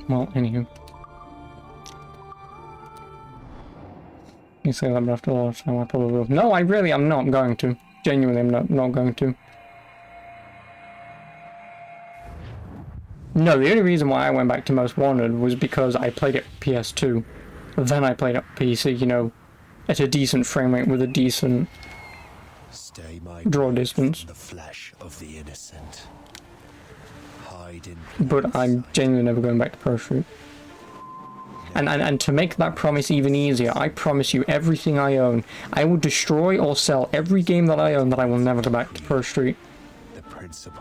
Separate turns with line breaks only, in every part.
Well, anywho. You say that, but after a lot of time I probably will. No, I'm not going to. Genuinely, I'm not going to. No, the only reason why I went back to Most Wanted was because I played it PS2. Then I played it PC, you know, at a decent frame rate with a decent draw distance.
The flesh of the innocent. Hide in
But I'm genuinely never going back to Pro Street. And to make that promise even easier, I promise you everything I own. I will destroy or sell every game that I own that I will never go back to Pro Street.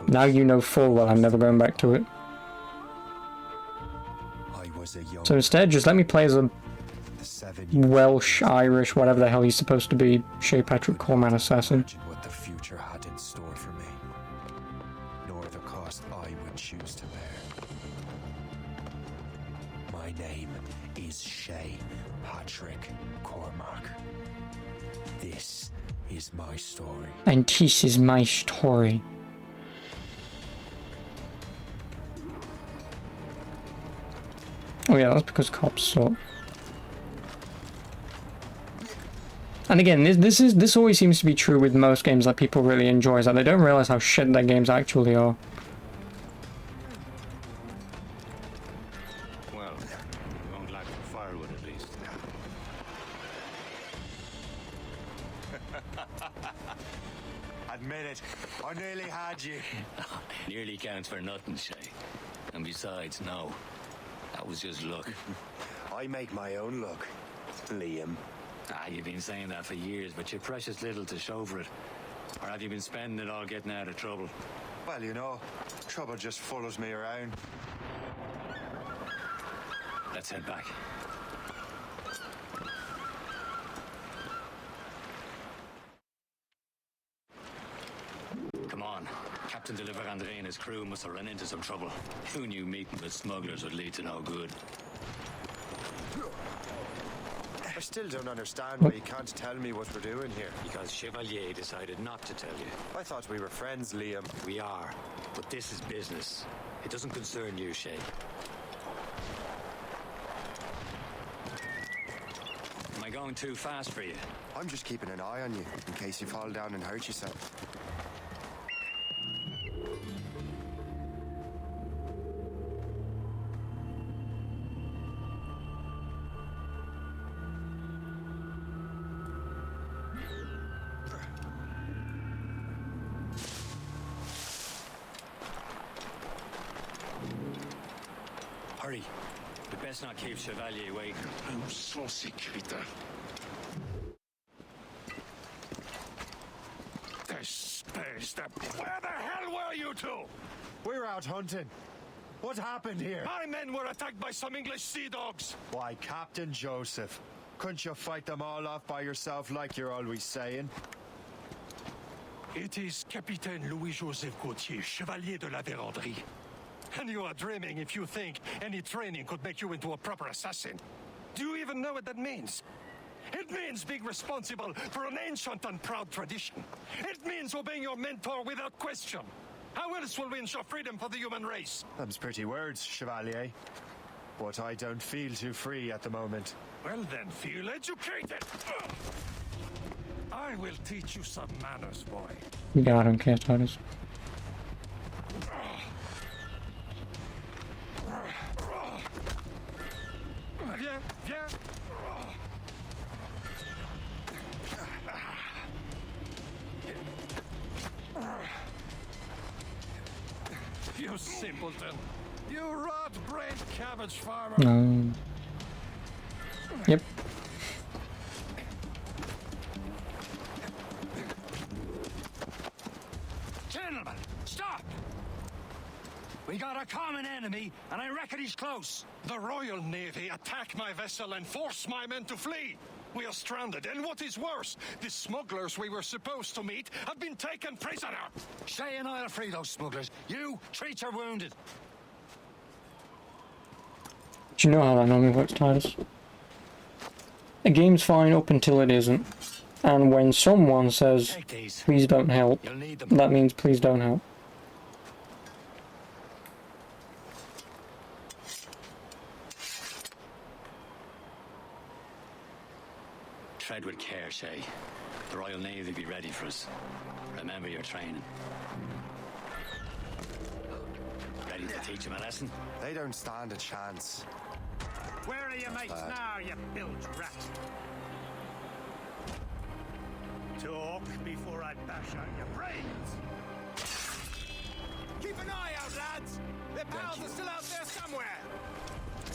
Now you know full well I'm never going back to it. So instead, just let me play as a Welsh, Irish, whatever the hell he's supposed to be, Shay Patrick Coleman assassin.
What the future had in store for me, nor the cost I would choose to bear. My name is Shay Patrick Cormac. This is my story.
And this is my story. Oh yeah, that's because cops suck. And again, this always seems to be true with most games that people really enjoy, is that they don't realize how shit their games actually are.
Well, you won't lack for firewood at least.
Admit it, I nearly had you.
Nearly counts for nothing, Shay. And besides, no. That was just luck.
I make my own luck, Liam.
You've been saying that for years, but you're precious little to show for it. Or have you been spending it all getting out of trouble?
Well, you know, trouble just follows me around.
Let's head back. Come on. Captain de la Vérendrye and his crew must have run into some trouble. Who knew meeting with smugglers would lead to no good?
I still don't understand why you can't tell me what we're doing here.
Because Chevalier decided not to tell you.
I thought we were friends, Liam.
We are, but this is business. It doesn't concern you, Shay. Am I going too fast for you?
I'm just keeping an eye on you, in case you fall down and hurt yourself.
Hurry. We best not keep Chevalier waiting.
Où sont ces crétins? Where the hell were you two?
We're out hunting. What happened here?
My men were attacked by some English sea dogs.
Why, Captain Joseph. Couldn't you fight them all off by yourself like you're always saying?
It is Capitaine Louis-Joseph Gauthier, Chevalier de la Vérendrye. And you are dreaming if you think any training could make you into a proper assassin. Do you even know what that means? It means being responsible for an ancient and proud tradition. It means obeying your mentor without question. How else will we ensure freedom for the human race?
Them's pretty words, Chevalier. But I don't feel too free at the moment.
Well then, feel educated. I will teach you some manners, boy.
Yeah, I don't care, Titus.
Viens, viens. You simpleton. You rat-brained cabbage farmer.
Yep.
Gentlemen, stop! We got a common enemy, and I reckon he's close.
The Royal Navy attacked my vessel and forced my men to flee. We are stranded, and what is worse, the smugglers we were supposed to meet have been taken prisoner.
Shay and I'll free those smugglers. You treat your wounded.
Do you know how that normally works, Titus? A game's fine up until it isn't. And when someone says,
Take these.
please don't help,
You'll need them.
that means please don't help.
Tread with care, Shay. The Royal Navy will be ready for us. Remember your training. Ready to teach them a lesson?
They don't stand a chance.
Where are your mates now, you bilge rat? Talk before I bash out your brains. Keep an eye out, lads! Their pals are still out there somewhere!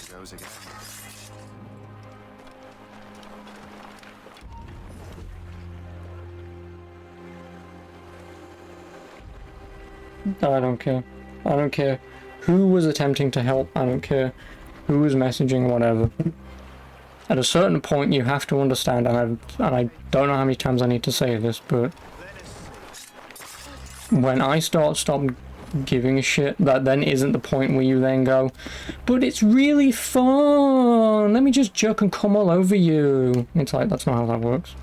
There goes again.
I don't care. I don't care who was attempting to help. I don't care who was messaging, whatever. At a certain point, you have to understand, and I don't know how many times I need to say this, but when I stop giving a shit, that then isn't the point where you then go, but it's really fun, let me just jerk and come all over you. It's like, that's not how that works.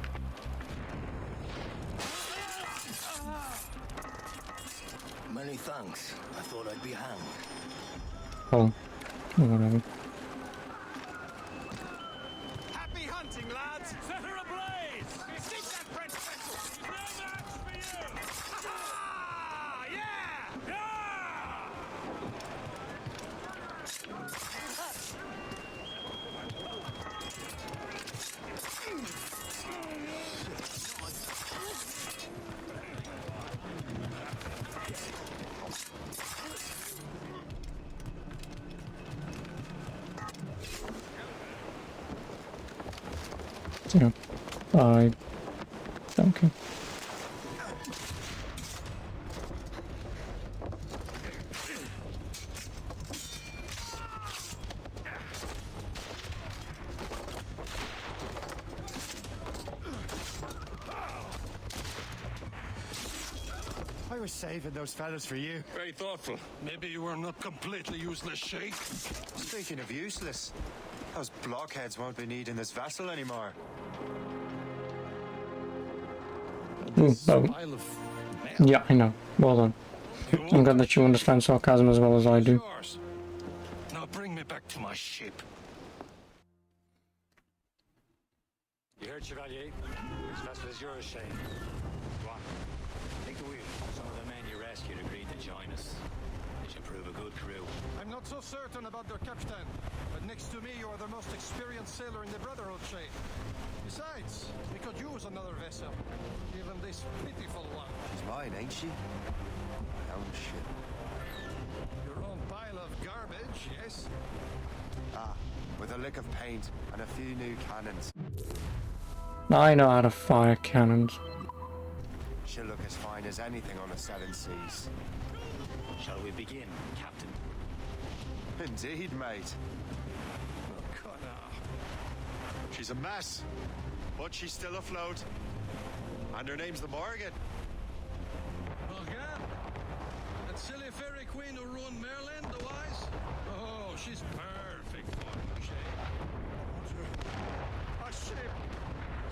Many thanks. I thought I'd be hanged.
Oh, whatever.
Happy hunting, lads! Set her ablaze! Sink that French vessel! No match for you! Ha-ha! Yeah! Yeah!
Yeah, I don't care.
I was saving those fellas for you.
Very thoughtful. Maybe you were not completely useless, Sheik.
Speaking of useless, those blockheads won't be needing this vessel anymore.
Ooh, oh,
Pile of mail.
yeah, I know. Well done. I'm glad that you understand sarcasm as well as I do.
Yours. Now bring me back to my ship.
You heard, Chevalier? This vessel is yours, Shane. Go on. Take the wheel. Some of the men you rescued agreed to join us. They should prove a good crew.
I'm not so certain about their captain, but next to me you are the most experienced sailor in the Brotherhood, Sheik. Besides, we could use another vessel, even this pitiful one.
She's mine, ain't she? My own ship.
Your own pile of garbage, yes?
Ah, with a lick of paint and a few new cannons.
I know how to fire cannons.
She'll look as fine as anything on the seven seas.
Shall we begin, Captain?
Indeed, mate. She's a mess, but she's still afloat. And her name's the Morgan.
Morgan? That silly fairy queen who ruined Merlin, the wise? Oh, she's perfect for you, Shay. A ship!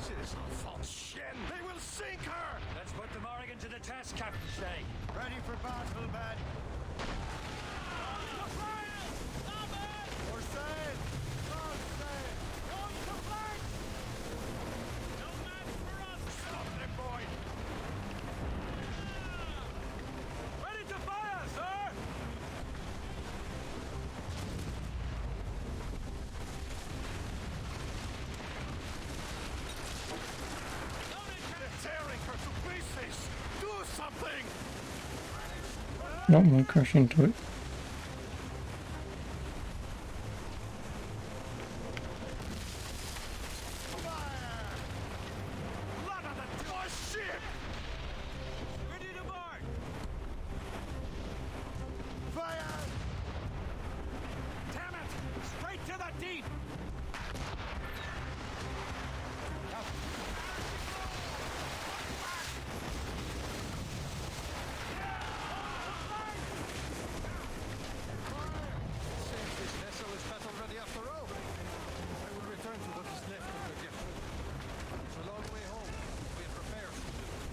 She's a false shin. They will sink her!
Let's put the Morrigan to the test, Captain Shay.
Ready for battle, men. For sail! For sail!
Stop them, boy! Ready to fire, sir! They're tearing her to pieces! Do something!
Not gonna crash into it.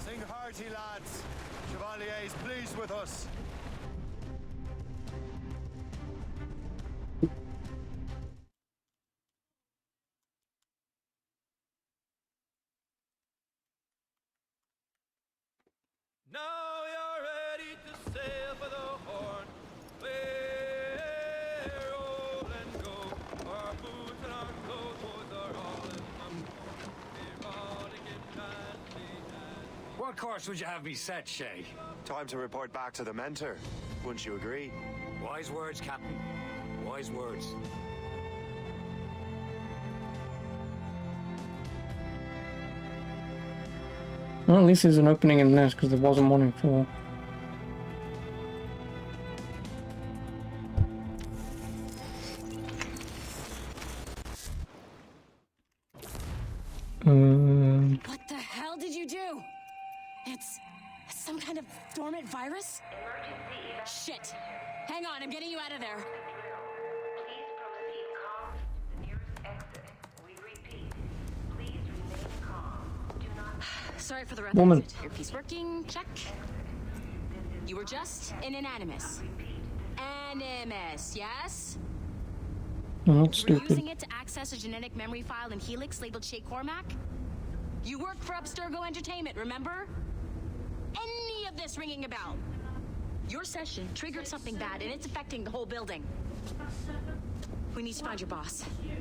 Sing hearty, lads. Chevalier's pleased with us.
What course would you have me set, Shay?
Time to report back to the mentor. Wouldn't you agree?
Wise words, Captain. Wise words.
Well, at least there's an opening in this, because there wasn't one in 4.
What the hell did you do? It's some kind of dormant virus? Shit. Hang on, I'm getting you out of there.
Please proceed calm to the nearest exit. We repeat, please remain calm. Do not
Sorry for the rough
Woman.
exit. Earpiece working, check. You were just an animus. Animus, yes?
I'm not
We're
stupid.
using it to access a genetic memory file in Helix labeled Shay Cormac. You work for Abstergo Entertainment, remember? Any of this ringing a bell? Your session triggered something bad, and it's affecting the whole building. We need to find your boss. You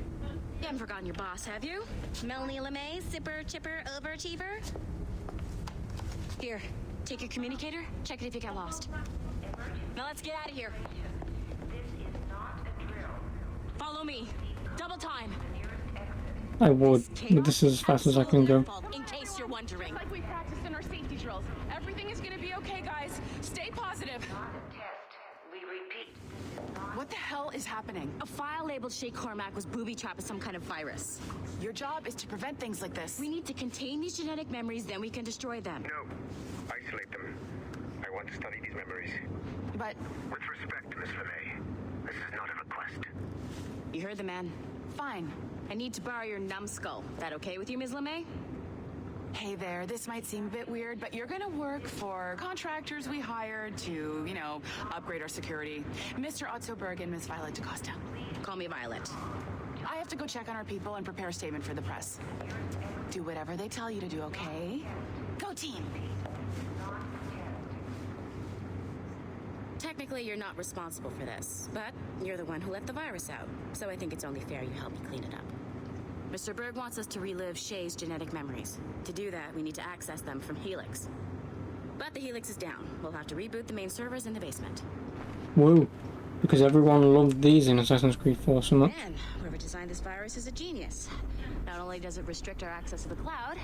haven't forgotten your boss, have you? Melanie LeMay, zipper, chipper, overachiever? Here, take your communicator, check it if you get lost. Now let's get out of here.
This is not a drill.
Follow me. Double time.
I would, but this is as fast as I can go.
In case you're wondering.
Like we practiced in our safety drills. Everything is gonna be okay, guys. Stay positive.
Not a test. We repeat.
What the hell is happening?
A file labeled Shay Cormac was booby-trapped with some kind of virus.
Your job is to prevent things like this.
We need to contain these genetic memories, then we can destroy them.
No. Isolate them. I want to study these memories.
But
With respect, Miss LeMay, this is not a request.
You heard the man.
fine.
I need to borrow your numbskull. That okay with you, Ms. LeMay?
Hey there, this might seem a bit weird, but you're gonna work for contractors we hired to, upgrade our security. Mr. Otto Berg and Miss Violet DaCosta.
Call me Violet.
I have to go check on our people and prepare a statement for the press. Do whatever they tell you to do, okay? Go team!
Technically, you're not responsible for this, but you're the one who let the virus out, so I think it's only fair you help me clean it up. Mr. Berg wants us to relive Shay's genetic memories. To do that, we need to access them from Helix. But the Helix is down. We'll have to reboot the main servers in the basement.
Whoa. Because everyone loved these in Assassin's Creed 4 so much.
Man, whoever designed this virus is a genius. Not only does it restrict our access to the cloud,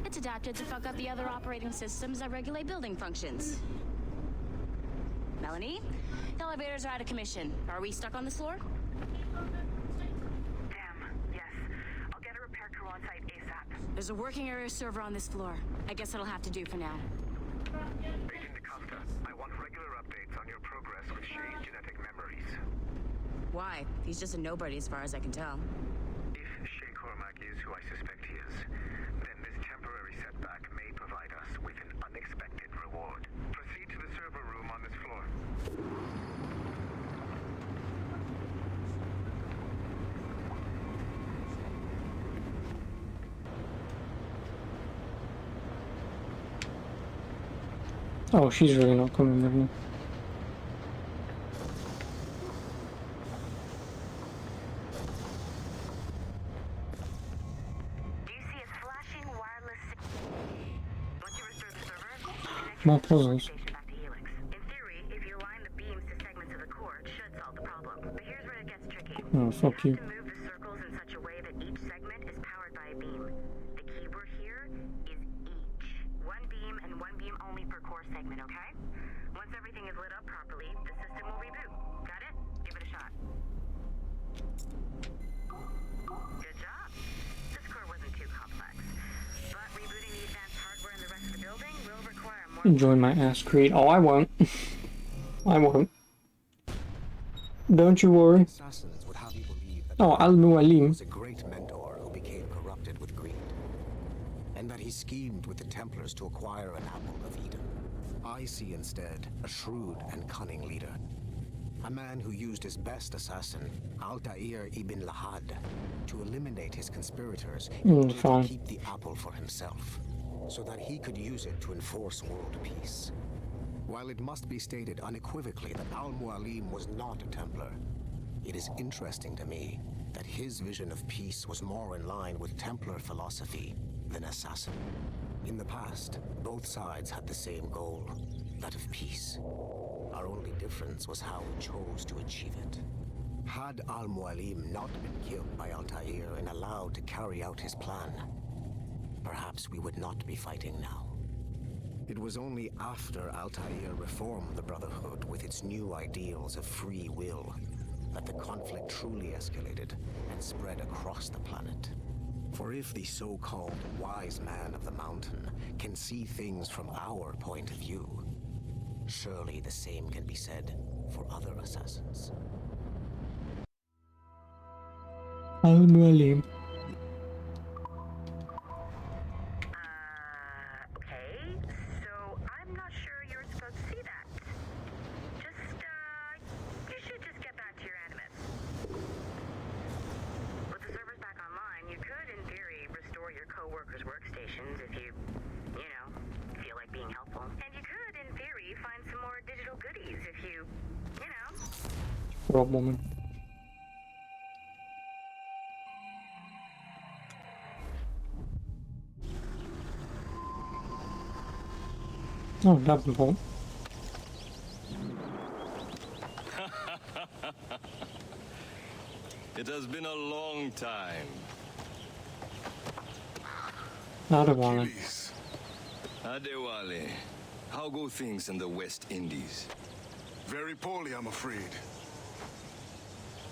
it's adapted to fuck up the other operating systems that regulate building functions. Melanie, the elevators are out of commission. Are we stuck on this floor?
Damn, yes. I'll get a repair crew on site ASAP.
There's a working area server on this floor. I guess it'll have to do for now.
Agent DaCosta, I want regular updates on your progress with Shay's genetic memories.
Why? He's just a nobody as far as I can tell.
If Shay Cormac is who I suspect he is, then this temporary setback may provide us with an unexpected reward. Proceed to the server room on this floor.
Oh, she's really not coming with me.
Do you see a flashing wireless Once you restore the server, connect
More
your
puzzles.
station back to Helix. In theory, if you align the beams to segments of the core, it should solve the problem. But here's where it gets tricky.
Oh, fuck you.
You have to move the circles in such a way that each segment is powered by a beam. The keyword here is each. One beam and one beam only per core segment, okay? Once everything is lit up properly, the system will reboot. Got it? Give it a shot. Good job. This core wasn't too complex. But rebooting the advanced hardware in the rest of the building will require more...
Enjoy my ass Creed. Oh, I won't. I won't. Don't you worry.
Assassins would have you believe that
Oh, Al-Mualim.
was a great mentor who became corrupted with greed, and that he schemed with the Templars to acquire an apple of Eden. I see instead a shrewd and cunning leader, a man who used his best assassin, Altair ibn Lahad, to eliminate his conspirators in order
fine.
to keep the apple for himself, so that he could use it to enforce world peace. While it must be stated unequivocally that Al-Mualim was not a Templar, it is interesting to me that his vision of peace was more in line with Templar philosophy than assassin. In the past, both sides had the same goal, that of peace. Our only difference was how we chose to achieve it. Had Al-Mualim not been killed by Altair and allowed to carry out his plan, perhaps we would not be fighting now. It was only after Altair reformed the Brotherhood with its new ideals of free will that the conflict truly escalated and spread across the planet. For if the so-called wise man of the mountain can see things from our point of view, surely the same can be said for other assassins.
Al-Mualim.
Okay, so I'm not sure you're supposed to see that. You should just get back to your animus. With the servers back online, you could, in theory, restore your co-workers' workstations if you feel like being helpful. And you could, in theory, find some more digital goodies if you
Rob woman. Oh, Davenport.
It has been a long time.
Adewale.
Adewale, how go things in the West Indies?
Very poorly, I'm afraid.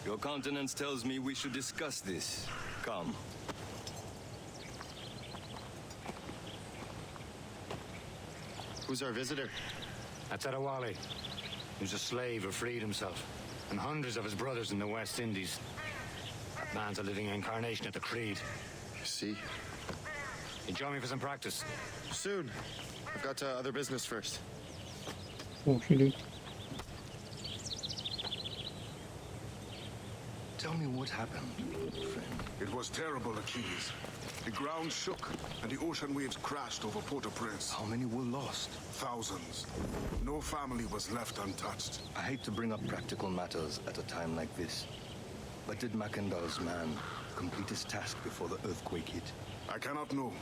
Your countenance tells me we should discuss this. Come.
Who's our visitor?
That's Adewale. He was a slave who freed himself, and hundreds of his brothers in the West Indies. That man's a living incarnation of the Creed.
See?
You join me for some practice?
Soon. I've got other business first.
Oh, she did.
Tell me what happened, friend.
It was terrible, Achilles. The ground shook, and the ocean waves crashed over Port-au-Prince.
How many were lost?
Thousands. No family was left untouched.
I hate to bring up practical matters at a time like this, but did Macandal's man complete his task before the earthquake hit?
I cannot know.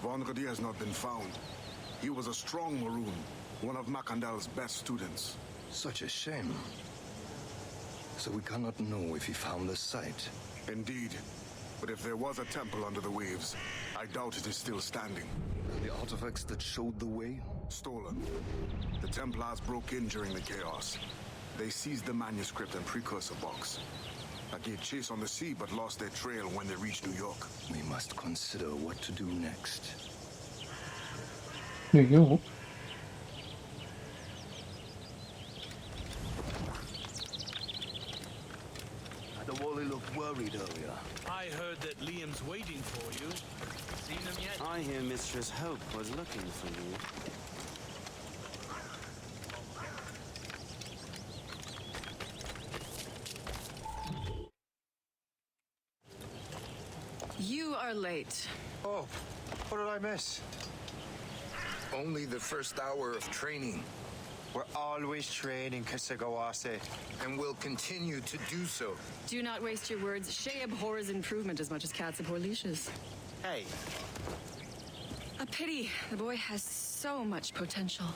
Vonredi has not been found. He was a strong Maroon, one of Macandal's best students.
Such a shame. So we cannot know if he found the site.
Indeed. But if there was a temple under the waves, I doubt it is still standing.
The artifacts that showed the way?
Stolen. The Templars broke in during the chaos. They seized the manuscript and precursor box. I gave chase on the sea, but lost their trail when they reached New York.
We must consider what to do next.
New York?
Adewale looked worried earlier.
I heard that Liam's waiting for you. Seen him yet?
I hear Mistress Hope was looking for you.
You are late.
Oh, what did I miss? Only the first hour of training. We're always training, Kisagawase, and we'll continue to do so.
Do not waste your words. Shay abhors improvement as much as cats abhor leashes.
Hey.
A pity. The boy has so much potential.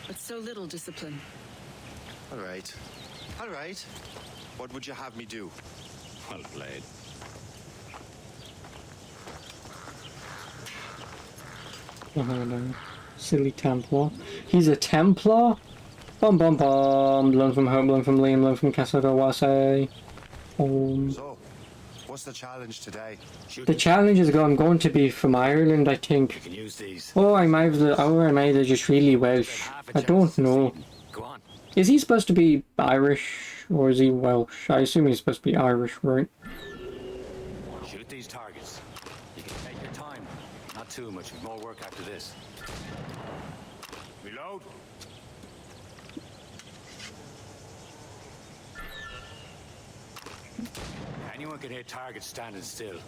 But so little discipline.
All right. All right. What would you have me do?
Well played.
Silly Templar. He's a Templar? Bum bum bum. Learn from Hope, learn from Liam, learn from Kasagawase.
So, what's the challenge today?
The challenge is going to be from Ireland, I think.
You can use these.
Or I might have just really Welsh. I don't know.
Go on.
Is he supposed to be Irish or is he Welsh? I assume he's supposed to be Irish, right?
Shoot these targets. You can take your time. Not too much. More work after this. Reload. Anyone can hit targets standing still.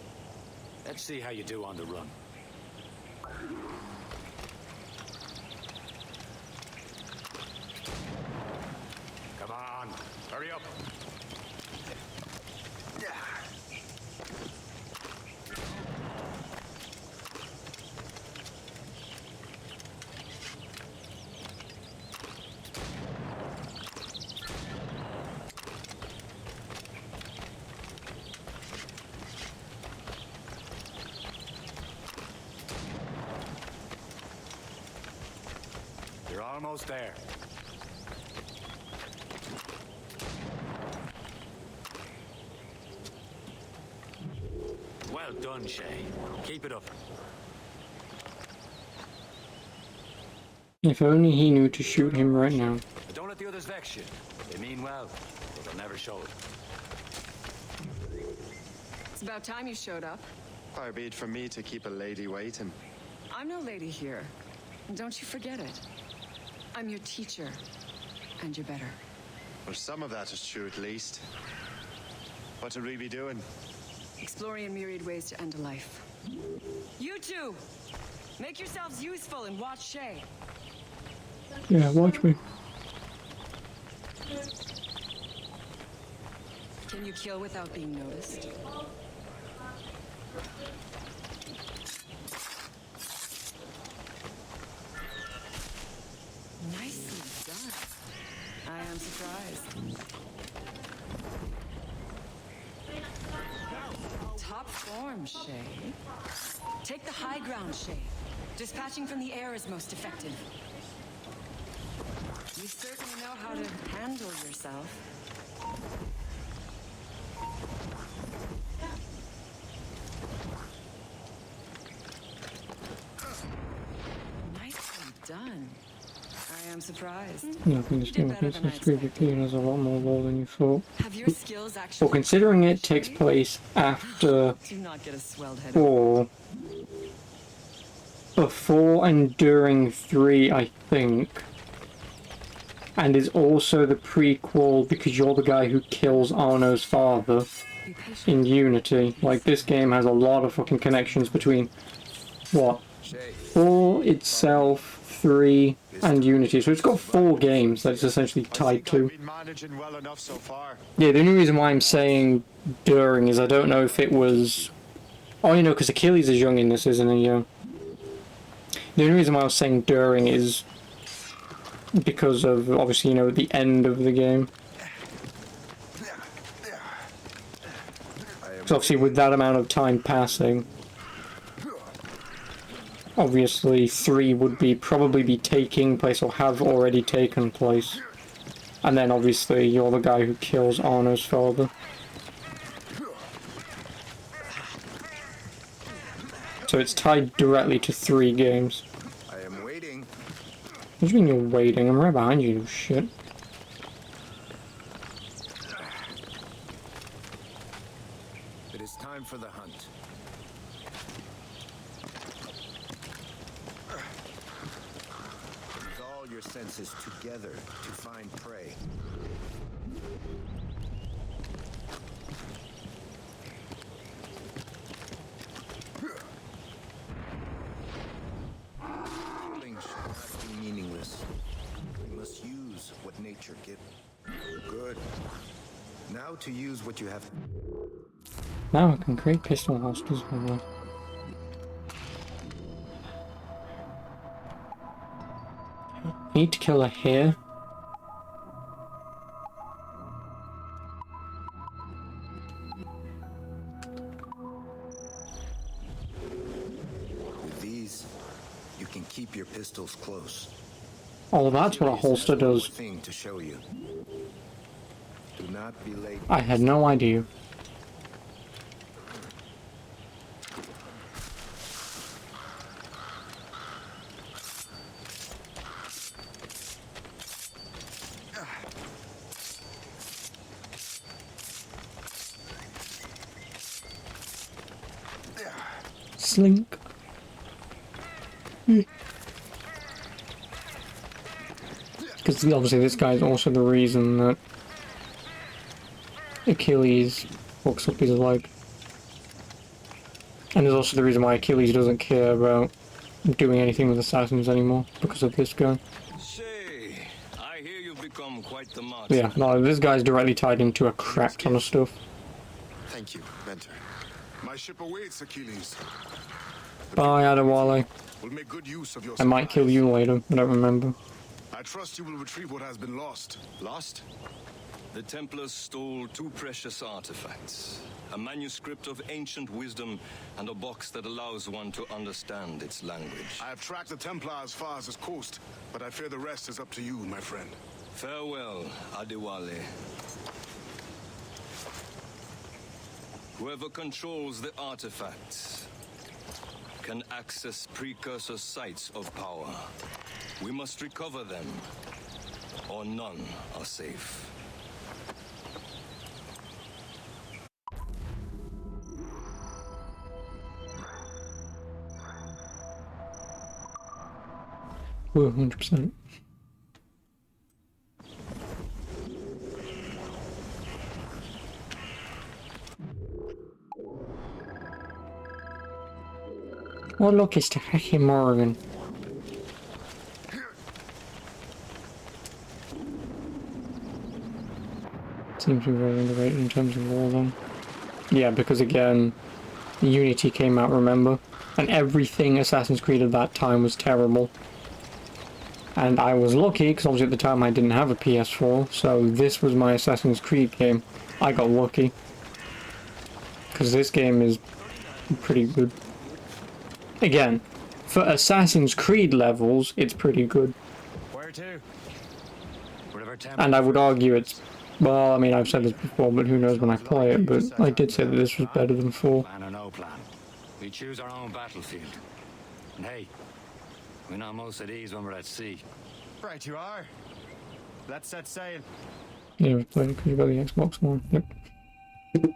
Let's see how you do on the run. Come on, hurry up. Almost there. Well done, Shay. Keep it up.
If only he knew to shoot him right now.
But don't let the others vex you. They mean well, but they'll never show it.
It's about time you showed up.
Far be it from me to keep a lady waiting.
I'm no lady here. Don't you forget it. I'm your teacher. And you're better.
Well, some of that is true at least. What would we be doing?
Exploring a myriad ways to end a life. You two! Make yourselves useful and watch Shay.
Yeah, watch me.
Can you kill without being noticed? Nicely done. I am surprised. Top form, Shay. Take the high ground, Shay. Dispatching from the air is most effective. You certainly know how to handle yourself. Nicely done. I am surprised.
Yeah, I think this game is PvP and has a lot more lore than you thought.
Have your skills actually?
Well, considering it takes place after
Do not get a swelled head.
or before and during 3, I think. And is also the prequel because you're the guy who kills Arno's father in Unity. Like, this game has a lot of fucking connections between, what, 4 itself, 3, and Unity. So it's got 4 games that it's essentially tied to. Yeah, the only reason why I'm saying during is I don't know if it was... Oh, you know, because Achilles is young in this, isn't he? Yeah. The only reason why I was saying during is because of, obviously, you know, the end of the game. So obviously with that amount of time passing, obviously 3 would be probably be taking place or have already taken place. And then obviously you're the guy who kills Arno's father. So it's tied directly to 3 games.
I am waiting.
What do you mean you're waiting? I'm right behind you, you shit.
It is time for the hunt. Use all your senses together to find prey. Killing should not be meaningless. We must use what nature gives. Good. Now to use what you have.
Now I can create pistol holsters. I need to kill a hare.
With these, you can keep your pistols close.
Oh, that's what a holster does.
Thing to show you. Do not be late.
I had no idea. Slink. Because obviously this guy is also the reason that Achilles fucks up his leg. And is also the reason why Achilles doesn't care about doing anything with assassins anymore, because of this guy.
Shay, I hear you've become quite the marksman.
But yeah, no, this guy's directly tied into a crap ton of stuff.
Thank you, mentor.
My ship awaits, Achilles.
Bye, Adewale.
We'll make good use of your
I might kill you later, I don't remember.
I trust you will retrieve what has been lost.
Lost?
The Templars stole 2 precious artifacts. A manuscript of ancient wisdom and a box that allows one to understand its language.
I have tracked the Templar as far as this coast, but I fear the rest is up to you, my friend.
Farewell, Adewale. Whoever controls the artifacts can access precursor sites of power. We must recover them, or none are safe.
Well, 100%. Oh look, it's the fucking Morgan. Seems to be very underrated in terms of war then. Yeah, because again, Unity came out, remember? And everything Assassin's Creed at that time was terrible. And I was lucky, because obviously at the time I didn't have a PS4, so this was my Assassin's Creed game. I got lucky. Because this game is pretty good. Again, for Assassin's Creed levels, it's pretty good.
Where to?
And I would argue it's... Well, I mean, I've said this before, but who knows when I play it, but I did say that this was better than 4.
Plan or no plan. We choose our own battlefield. And hey, we're not most at ease when we're at sea.
Right you are. Let's set sail.
Yeah, we've played it because you've got the Xbox One. Yep.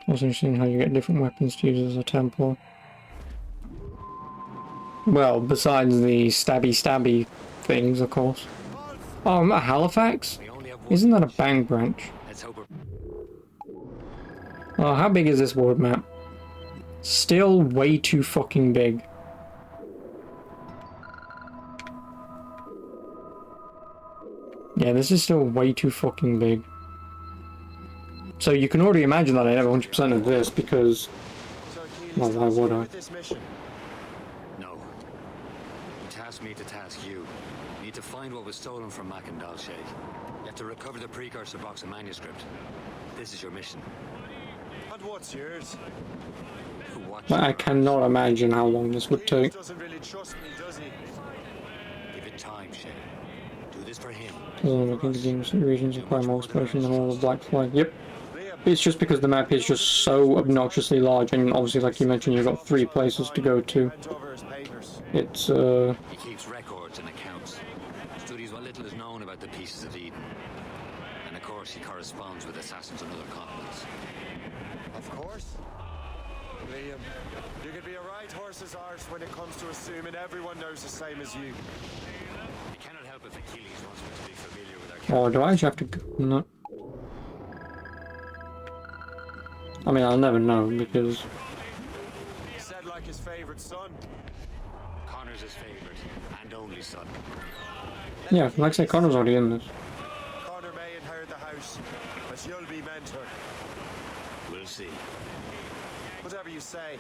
Also interesting how you get different weapons to use as a Templar. Well, besides the stabby things, of course. Oh, a Halifax? Isn't that a bang branch? Oh, how big is this world map? Still way too fucking big. Yeah, this is still way too fucking big. So you can already imagine that I have 100% of this because... Well, why would I?
No. You tasked me to task you. You need to find what was stolen from Mac and Dalshay. You have to recover the precursor box and manuscript. This is your mission.
And what's yours?
But I cannot imagine how long this would take.
Doesn't really trust me, does he?
Give it time, Shay. Do this for him.
Doesn't look into games regions require more exploration than all the Black Flag. Yep. It's just because the map is just so obnoxiously large, and obviously, like you mentioned, you've got 3 places to go to. It's,
He keeps records and accounts. Studies what little is known about the Pieces of Eden. And of course, he corresponds with assassins on other continents.
Of course. Liam, you can be a right horse's arse when it comes to assuming everyone knows the same as you.
You cannot help if Achilles wants me to be familiar with our
oh, do I actually have to go? No. I mean, I'll never know, because...
He said like his favorite son.
Connor's his favorite, and only son.
Yeah, like I say, Connor's already in this.
Connor may inherit the house, but you'll be mentor.
We'll see.
Whatever you say,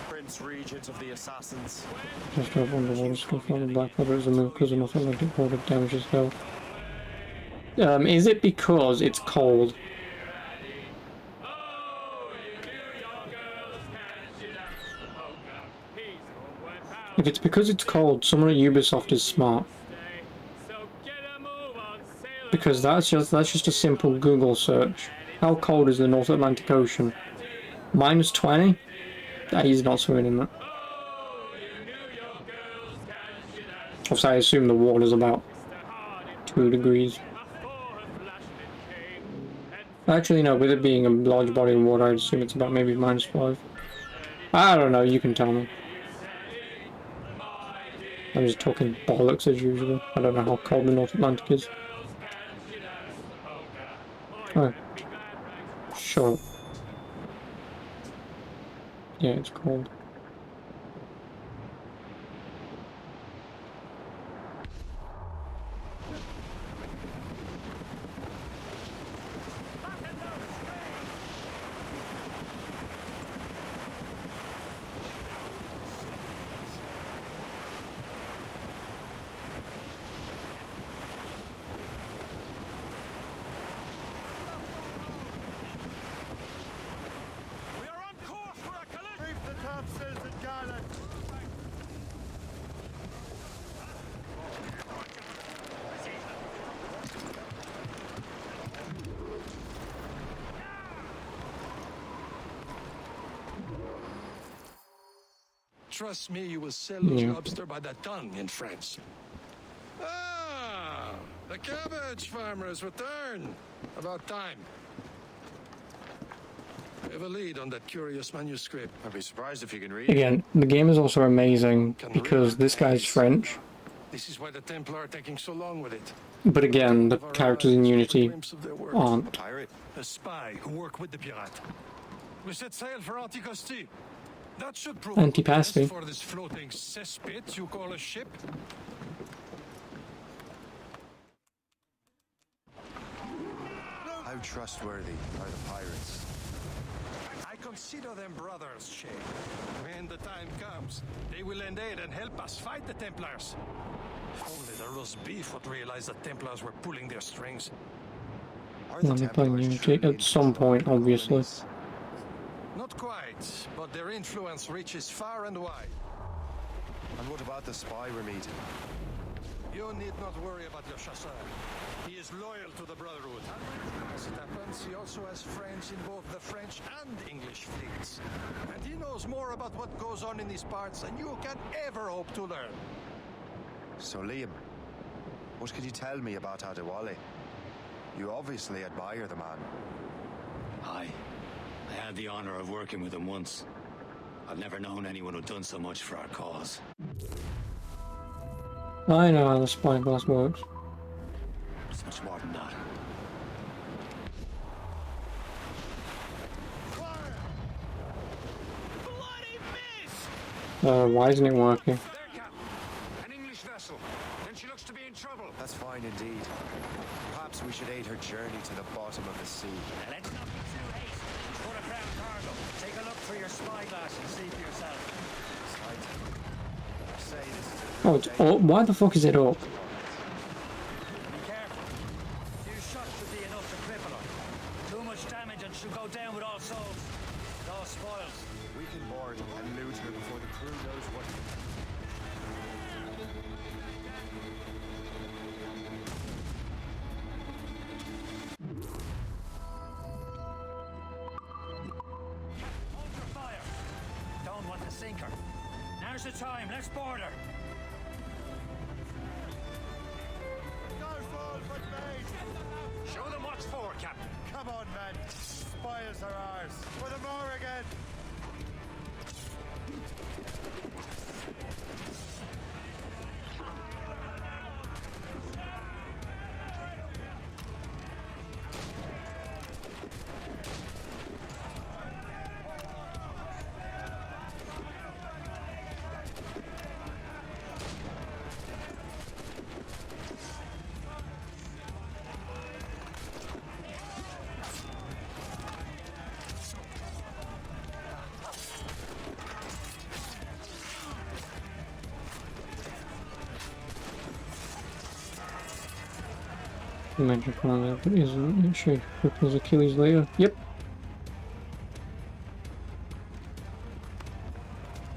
Prince Regent of the Assassins.
Just over underwater skill from the Black Feather is a move because of nothing like it water damages health. Is it because it's cold? If it's because it's cold, someone at Ubisoft is smart. Because that's just a simple Google search. How cold is the North Atlantic Ocean? -20? He's not swimming in that. Obviously, I assume the water's about 2 degrees. Actually, no, with it being a large body of water, I'd assume it's about maybe -5. I don't know, you can tell me. I'm just talking bollocks as usual. I don't know how cold the North Atlantic is. Oh. Shut up. Yeah, it's cold.
Trust me, you will sell the lobster by the ton in France. Ah, the cabbage farmers return. About time. We have a lead on that curious manuscript.
I'd be surprised if you can read.
Again, the game is also amazing because this guy's French.
This is why the Templar are taking so long with it.
But again, the characters in Unity aren't.
A spy who worked with the pirate. We set sail for Anticosti. That should prove
Antipasti.
for this floating cesspit you call a ship.
How trustworthy are the pirates?
I consider them brothers, Shay. When the time comes, they will lend aid and help us fight the Templars. If only the roast beef would realize the Templars were pulling their strings.
I'll be playing Unity at some point, obviously.
Not quite, but their influence reaches far and wide.
And what about the spy we're meeting?
You need not worry about your chasseur. He is loyal to the Brotherhood. As it happens, he also has friends in both the French and English fleets. And he knows more about what goes on in these parts than you can ever hope to learn.
So, Liam, what can you tell me about Adewale? You obviously admire the man.
Aye. I had the honor of working with him once. I've never known anyone who'd done so much for our cause.
I know how the spyglass works.
It's much more than that.
Why isn't it working?
An English vessel. Then she looks to be in trouble.
That's fine indeed. Perhaps we should aid her journey to the bottom of the sea.
Now let's not be too hasty. Put a crown cargo. Take a look through your spyglass and see for yourself.
Oh, it's up. Why the fuck is it up?
Be careful. A few shots should be enough to cripple her. Too much damage and she'll go down with all souls. With all spoils.
We can board and loot her before the crew knows what.
Hold your fire. Don't want to sink her. Now's the time. Let's board her.
Show them what's for, Captain.
Come on, men. Spoils are ours. For the Morrigan.
Magic one there, but isn't it? She cripples Achilles later. Yep.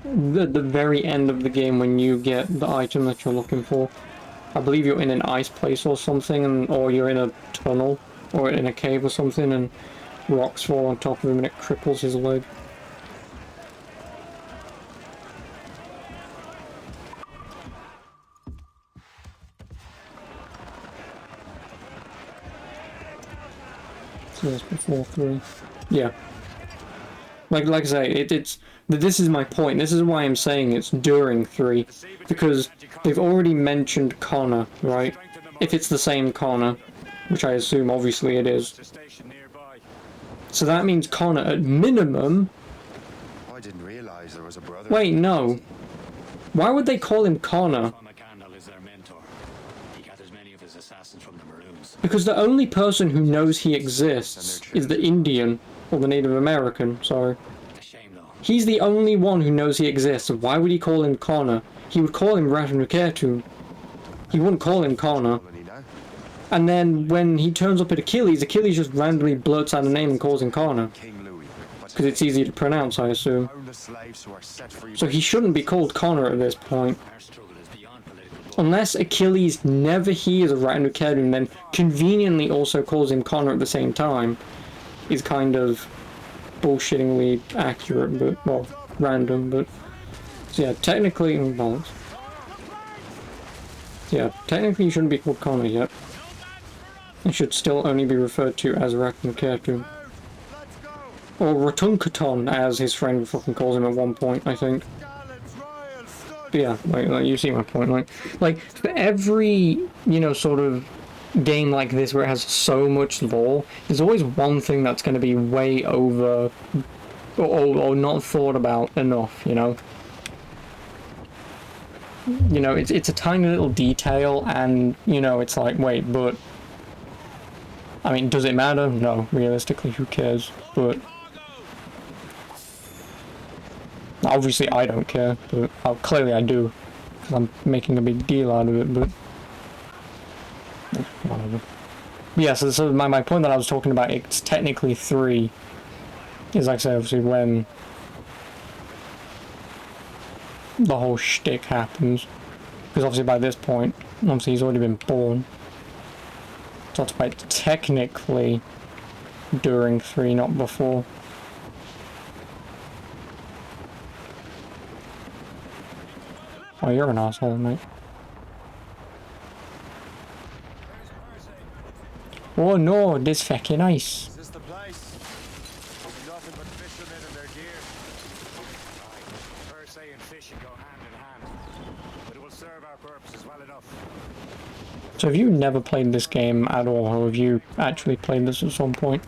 The very end of the game when you get the item that you're looking for. I believe you're in an ice place or something, or you're in a tunnel, or in a cave or something, and rocks fall on top of him and it cripples his leg. So that's before 3. Yeah. Like I say, this is my point. This is why I'm saying it's during 3. Because they've already mentioned Connor, right? If it's the same Connor, which I assume obviously it is. So that means Connor at minimum...
I didn't realize there was a brother.
Wait, no. Why would they call him Connor? Because the only person who knows he exists is the Indian, or the Native American, sorry. He's the only one who knows he exists, so why would he call him Connor? He would call him Ratu. He wouldn't call him Connor. And then when he turns up at Achilles, Achilles just randomly blurts out a name and calls him Connor. Because it's easy to pronounce, I assume. So he shouldn't be called Connor at this point. Unless Achilles never hears of Ratu and then conveniently also calls him Connor at the same time, is kind of bullshittingly accurate, but, well, random, but So yeah, technically, balance. Yeah, technically you shouldn't be called Connor yet. It should still only be referred to as Rackham Kertum. Or Rotunkaton, as his friend fucking calls him at one point, I think. But yeah, like you see my point. Like for every, you know, sort of game like this where it has so much lore, there's always one thing that's going to be way over or not thought about enough, you know. You know, it's a tiny little detail, and you know, it's like, wait, but I mean, does it matter? No, realistically, who cares? But obviously, I don't care. But clearly, I do, because I'm making a big deal out of it. But whatever. Yeah. So my point that I was talking about, it's technically 3. Is like I say, obviously, when the whole shtick happens, because obviously by this point, obviously he's already been born, so it's by technically during 3, not before. Oh, you're an asshole, mate. Oh no, this fucking ice.
Is this the place? There's nothing but fishermen and their gear.
Per se and fishing go hand in hand, but it will serve our purposes well enough.
So have you never played this game at all, or have you actually played this at some point?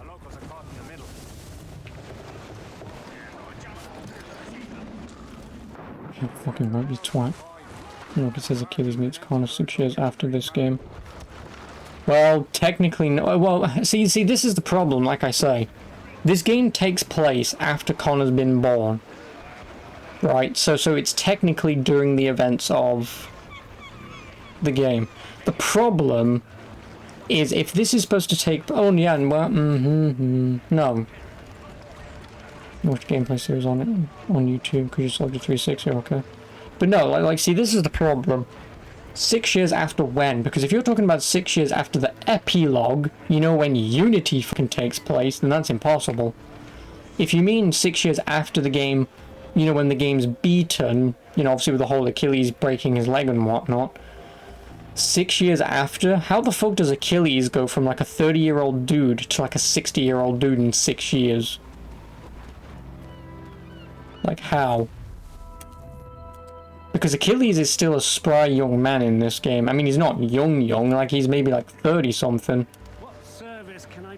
Yeah, fucking right, you twat. Look, it says Achilles meets Connor 6 years after this game. Well, technically no. Well, see, this is the problem, like I say. This game takes place after Connor's been born. Right, so it's technically during the events of the game. The problem is if this is supposed to take... Oh, yeah, and well, no. Watch gameplay series on it on YouTube because you selected 360, okay. But no, like, see, this is the problem. 6 years after when? Because if you're talking about 6 years after the epilogue, you know, when Unity fucking takes place, then that's impossible. If you mean 6 years after the game, you know, when the game's beaten, you know, obviously with the whole Achilles breaking his leg and whatnot, 6 years after? How the fuck does Achilles go from like a 30-year-old dude to like a 60-year-old dude in 6 years? Like, how? Because Achilles is still a spry young man in this game. I mean, he's not young, like he's maybe like 30-something.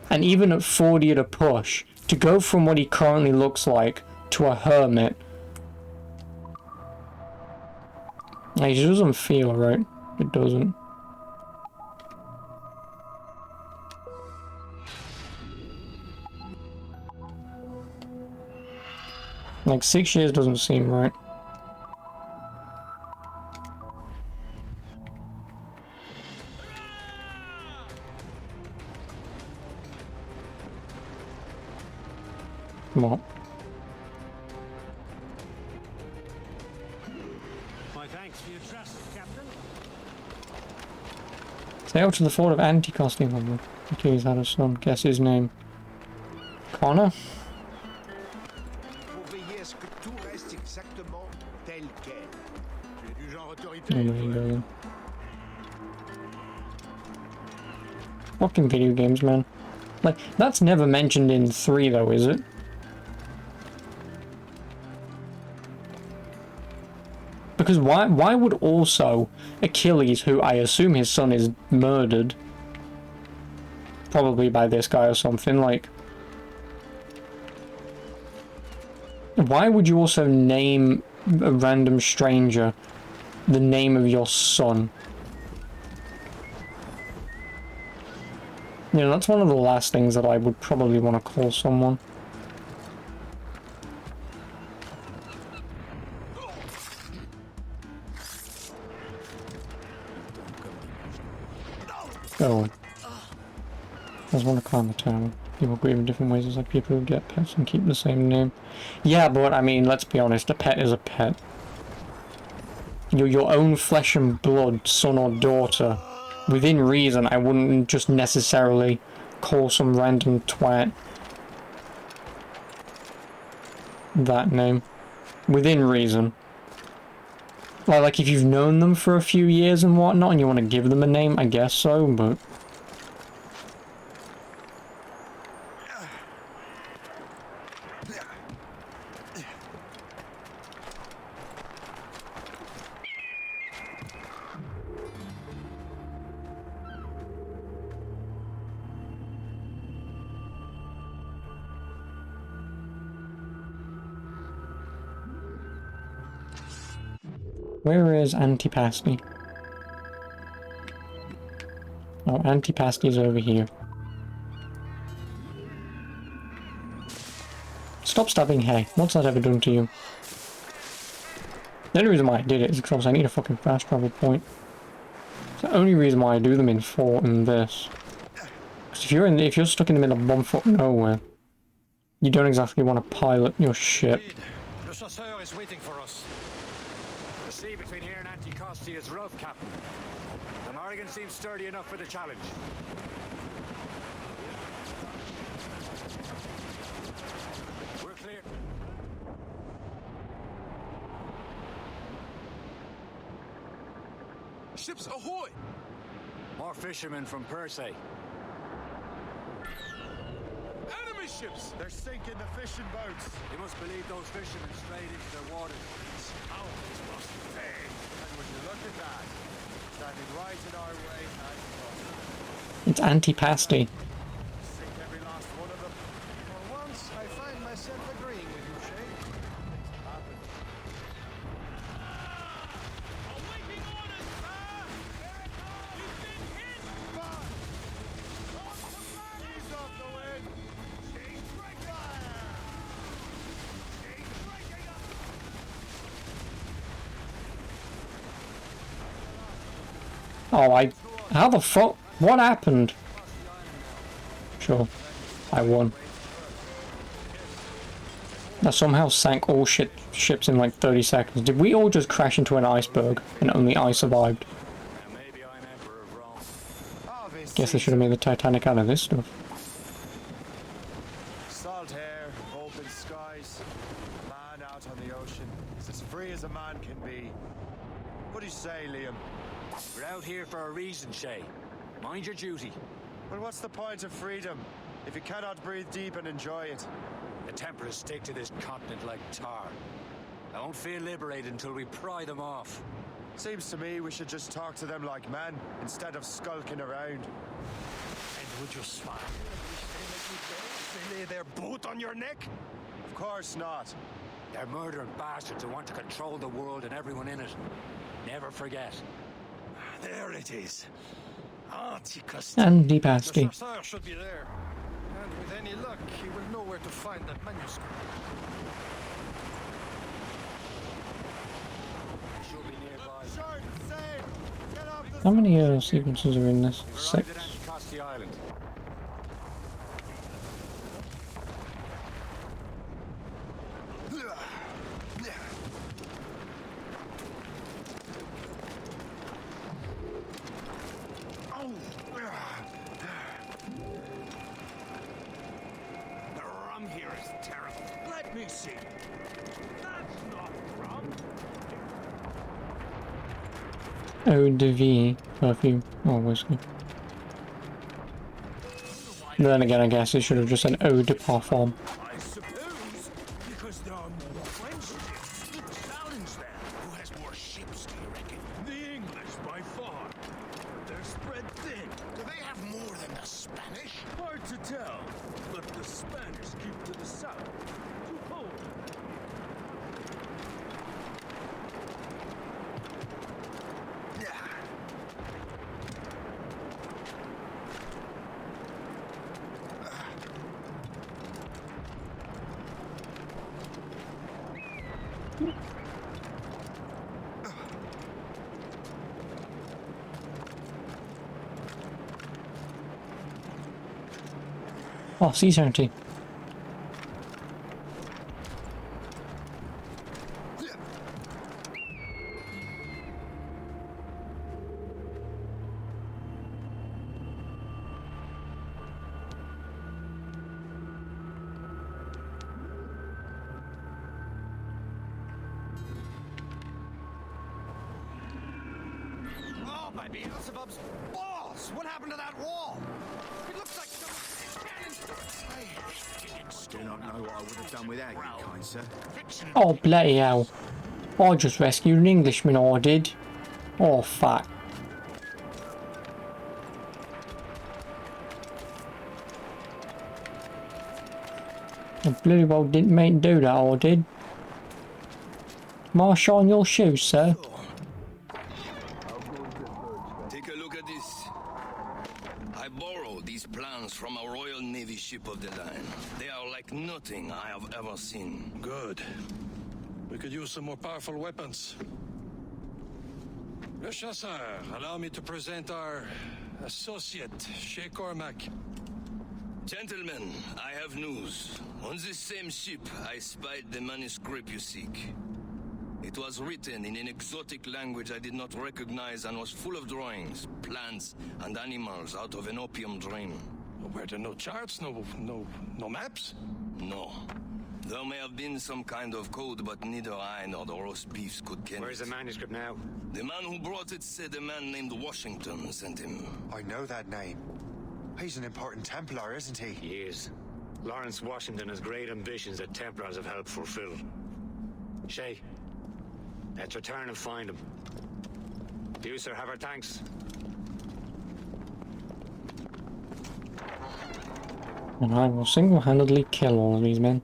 And even at 40 at a push, to go from what he currently looks like to a hermit, like, it doesn't feel right. It doesn't. Like, 6 years doesn't seem right. What?
My thanks for your trust, Captain.
Sail to the fort of Anticosti. Achilles had a son. Guess his name. Connor? Fucking video games, man. Like, that's never mentioned in 3 though, is it? Because why would also Achilles, who I assume his son is murdered, probably by this guy or something, like, why would you also name a random stranger the name of your son? You know, that's one of the last things that I would probably want to call someone. Oh. I just want to climb the tower. People grieve in different ways. It's like people who get pets and keep the same name. Yeah, but I mean, let's be honest, a pet is a pet. Your own flesh and blood, son or daughter. Within reason, I wouldn't just necessarily call some random twat that name. Within reason. Like if you've known them for a few years and whatnot, and you want to give them a name, I guess so, but... Where is Antipasti? Oh, Antipasti's over here. Stop stabbing hay. What's that ever done to you? The only reason why I did it is because I need a fucking fast travel point. It's the only reason why I do them in 4 and this. Because if you're stuck in the middle of bumfuck nowhere, you don't exactly want to pilot your ship.
The chasseur is waiting for us. The sea between here and Anticosti is rough, Captain. The Morrigan seems sturdy enough for the challenge. We're clear.
Ships ahoy!
More fishermen from Persei.
Enemy ships!
They're sinking the fishing boats.
You must believe those fishermen strayed into their waters.
And would you look at that? Standing right in our way.
It's Antipasti.
Sink every last one of them. For once, I find myself agreeing with you, Shane. Things have happened.
Awaiting orders, sir! You've been hit!
Ease off the wind.
Change breaker! Change breaker!
Oh, how the fuck? What happened? Sure. I won. I somehow sank all ships in like 30 seconds. Did we all just crash into an iceberg and only I survived? Guess they should have made the Titanic out of this stuff.
Salt air, open skies, man out on the ocean. It's as free as a man can be. What do you say, Liam?
We're out here for a reason, Shay. Mind your duty.
Well, what's the point of freedom if you cannot breathe deep and enjoy it?
The Templars stick to this continent like tar. I won't feel liberated until we pry them off.
Seems to me we should just talk to them like men instead of skulking around.
And would you smile if they lay their boot on your neck?
Of course not.
They're murdering bastards who want to control the world and everyone in it. Never forget.
There it is. Anticosti.
Antipasti.
The chasseur should be there. And with any luck, he will know where to find that manuscript.
She'll be nearby.
Short, safe. Get off the
How many sequences are in this? 6.
Arrived at Anticosti Island.
The rum here is terrible. Let me see. That's not rum.
Eau de vie perfume or whiskey. Then again, I guess it should have just said eau de parfum.
I suppose because there are more French ships. Challenge them. Who has more ships, do you reckon? The English, by far. They're spread thin. Do they have more than the Spanish? Hard to tell. But the Spanish keep to the south. To Poland.
Oh, sea certainty.
By Beelzebub's balls! What happened to that wall? It looks like
Do not know what I would have done without you, kind sir.
Oh, bloody hell. I just rescued an Englishman, I did. Oh, fuck. I bloody well didn't mean to do that, I did. Marsh on your shoes, sir.
Take a look at this. I borrowed these plans from a Royal Navy ship of the line. They are like nothing I have ever seen.
Good. We could use some more powerful weapons. Le Chasseur, allow me to present our associate, Shay Cormac.
Gentlemen, I have news. On this same ship, I spied the manuscript you seek. It was written in an exotic language I did not recognize and was full of drawings, plants, and animals out of an opium dream.
Were there no charts, no maps?
No. There may have been some kind of code, but neither I nor the roast beefs could ken
Where's
it.
the manuscript now?
The man who brought it said a man named Washington sent him.
I know that name. He's an important Templar, isn't he?
He is. Lawrence Washington has great ambitions that Templars have helped fulfill. Shay, let's return and find him. You, sir, have our thanks.
And I will single-handedly kill all of these men.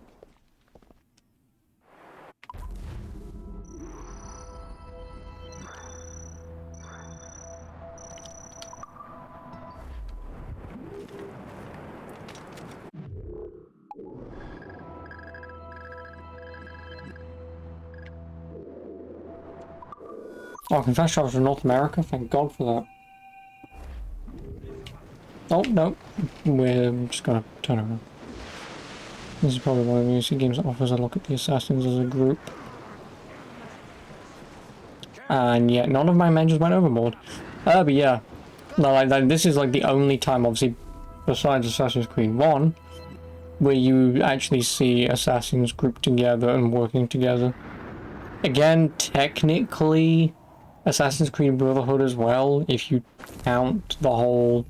Oh, I can fast travel to North America, thank God for that. Oh, no. We're just gonna turn around. This is probably one of the music games that offers a look at the assassins as a group. And yet, none of my men just went overboard. But yeah. No, like, this is like the only time, obviously, besides Assassin's Creed 1, where you actually see assassins grouped together and working together. Again, technically, Assassin's Creed Brotherhood as well, if you count the whole,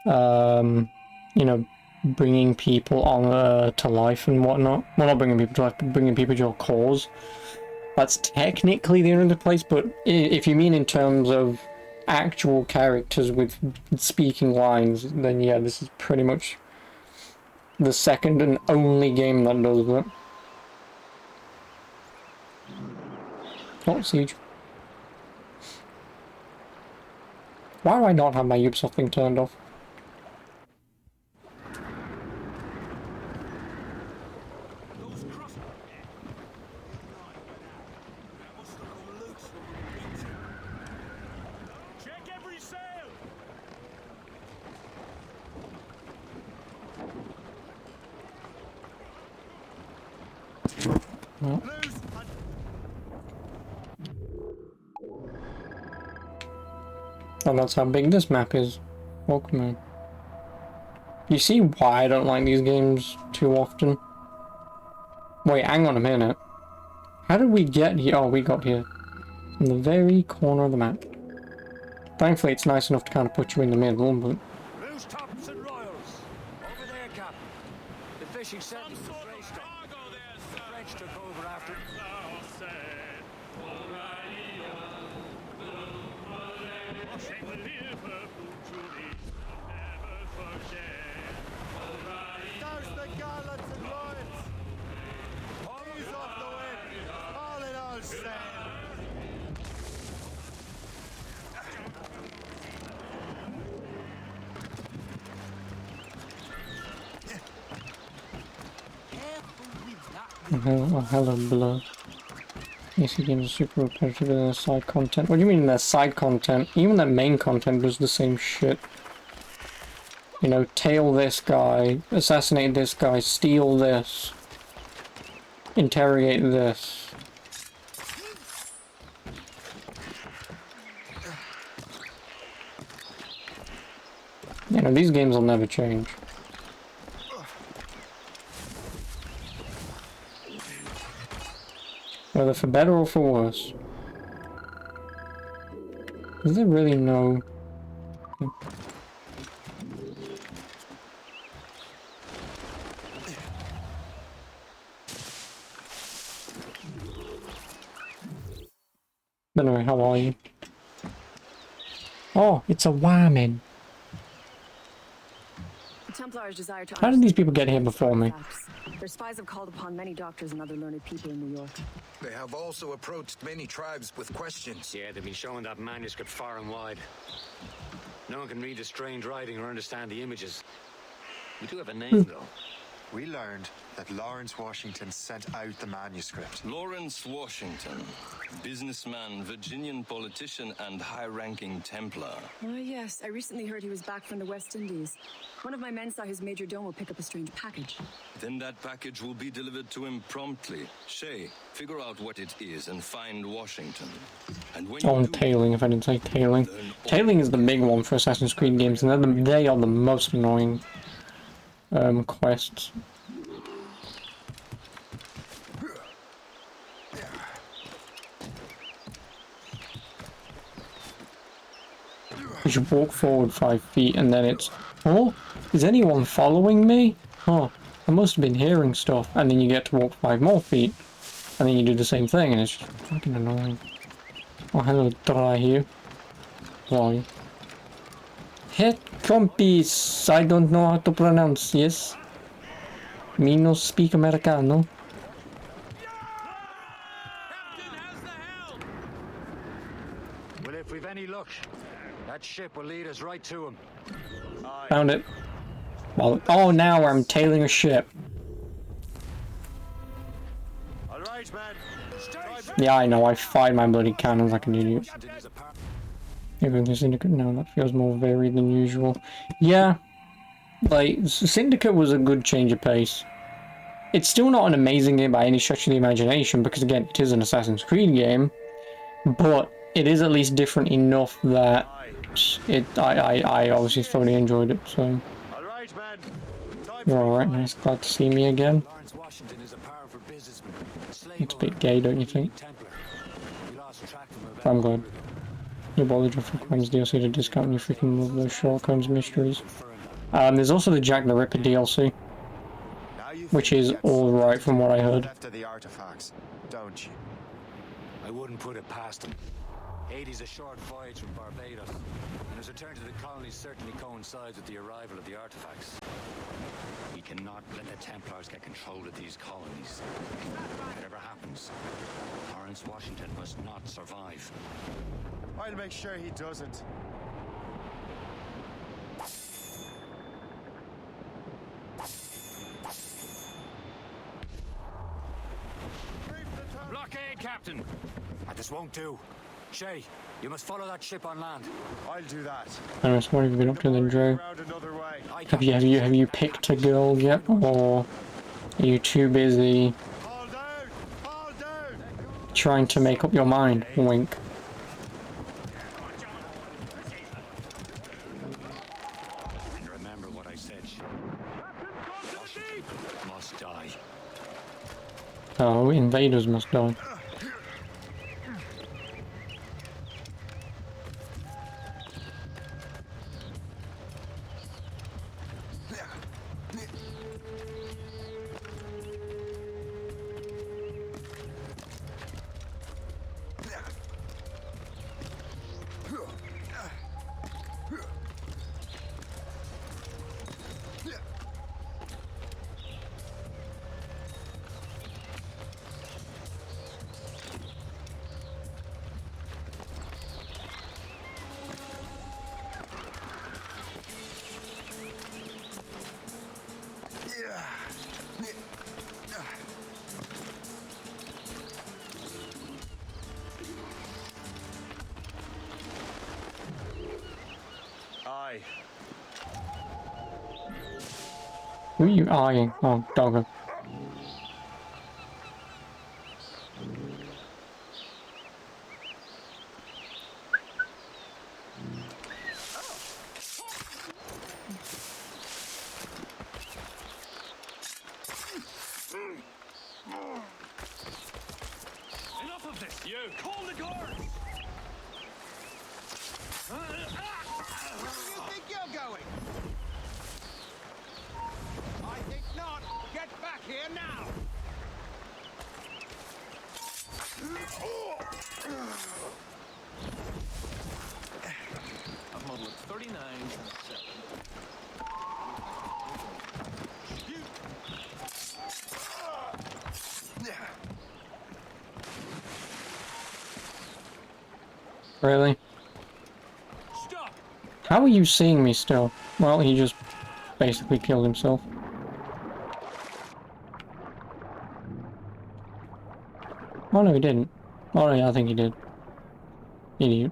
you know, bringing people on to life and whatnot. Well, not bringing people to life, but bringing people to your cause. That's technically the only place, but if you mean in terms of actual characters with speaking lines, then yeah, this is pretty much the second and only game that does that. Oh, Siege. Why do I not have my Ubisoft thing turned off?
Check every sail!
No. And that's how big this map is. Fuck, man. You see why I don't like these games too often? Wait, hang on a minute. How did we get here? Oh, we got here. In the very corner of the map. Thankfully, it's nice enough to kind of put you in the middle, but...
Loose tops and royals. Over there, Cap. The fishing settlement was raced up. The French took over after...
There's the gallants and royals! Ease off the wind! All in all sail!
Oh, hello, blood. AC games are super repetitive in their side content. What do you mean their side content? Even their main content does the same shit. You know, tail this guy, assassinate this guy, steal this, interrogate this. You know, these games will never change. Whether for better or for worse. Is there really no... Anyway, how are you? Oh, it's a woman.
The Templars desire to
How did these people get here before me?
Their spies have called upon many doctors and other learned people in New York.
They have also approached many tribes with questions.
Yeah, they've been showing that manuscript far and wide. No one can read the strange writing or understand the images. We do have a name, though.
We learned that Lawrence Washington sent out the manuscript.
Lawrence Washington, businessman, Virginian politician, and high-ranking Templar.
Oh, yes. I recently heard he was back from the West Indies. One of my men saw his major domo pick up a strange package.
Then that package will be delivered to him promptly. Shay, figure out what it is and find Washington. And when
Oh, and tailing, if I didn't say tailing. Tailing is the big one for Assassin's Creed games, and they are the most annoying quests. You should walk forward 5 feet and then it's, oh, is anyone following me? Huh, I must have been hearing stuff. And then you get to walk 5 more feet and then you do the same thing and it's just fucking annoying. Oh, hello, try here. Sorry. Het compis, I don't know how to pronounce, yes? Me no speak Americano.
Well, if we've any luck, that ship will lead us right to him.
Found it. Well, oh, now I'm tailing a ship.
All right, man.
Yeah, I know, I fired my bloody cannons like an idiot. Even the Syndicate now, that feels more varied than usual. Yeah, like, Syndicate was a good change of pace. It's still not an amazing game by any stretch of the imagination, because again, it is an Assassin's Creed game, but it is at least different enough that I obviously thoroughly enjoyed it, so. You're alright, nice, glad to see me again. It's a bit gay, don't you think? I'm glad. New Ballage of Frequenz DLC to discount, you freaking love those Sherlock Holmes mysteries. There's also the Jack the Ripper DLC, which is alright from what I heard.
After the artifacts, don't you?
I wouldn't put it past him. Haiti's a short voyage from Barbados, and his return to the colonies certainly coincides with the arrival of the artifacts. We cannot let the Templars get control of these colonies. Whatever happens, Lawrence Washington must not survive.
I'll make sure he doesn't.
Blockade, Captain! This won't do. Shay, you must follow that ship on land.
I'll do that.
Anyway, so what have you been up to then, Joe? Have you picked a girl yet, or are you too busy trying to make up your mind? Wink.
Remember what I said. Washington must die.
Oh, invaders must die. Who are you eyeing? Oh, doggo.
Enough of this, you! Call the guard!
you're going? I think not. Get back here now.
A model of 39 and 7.
Really?
Stop!
How are you seeing me still? Well, he just basically killed himself. Oh no, he didn't. Oh no, yeah, I think he did. Idiot.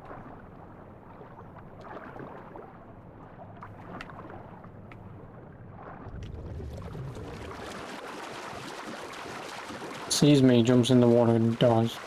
Sees me, jumps in the water and dies.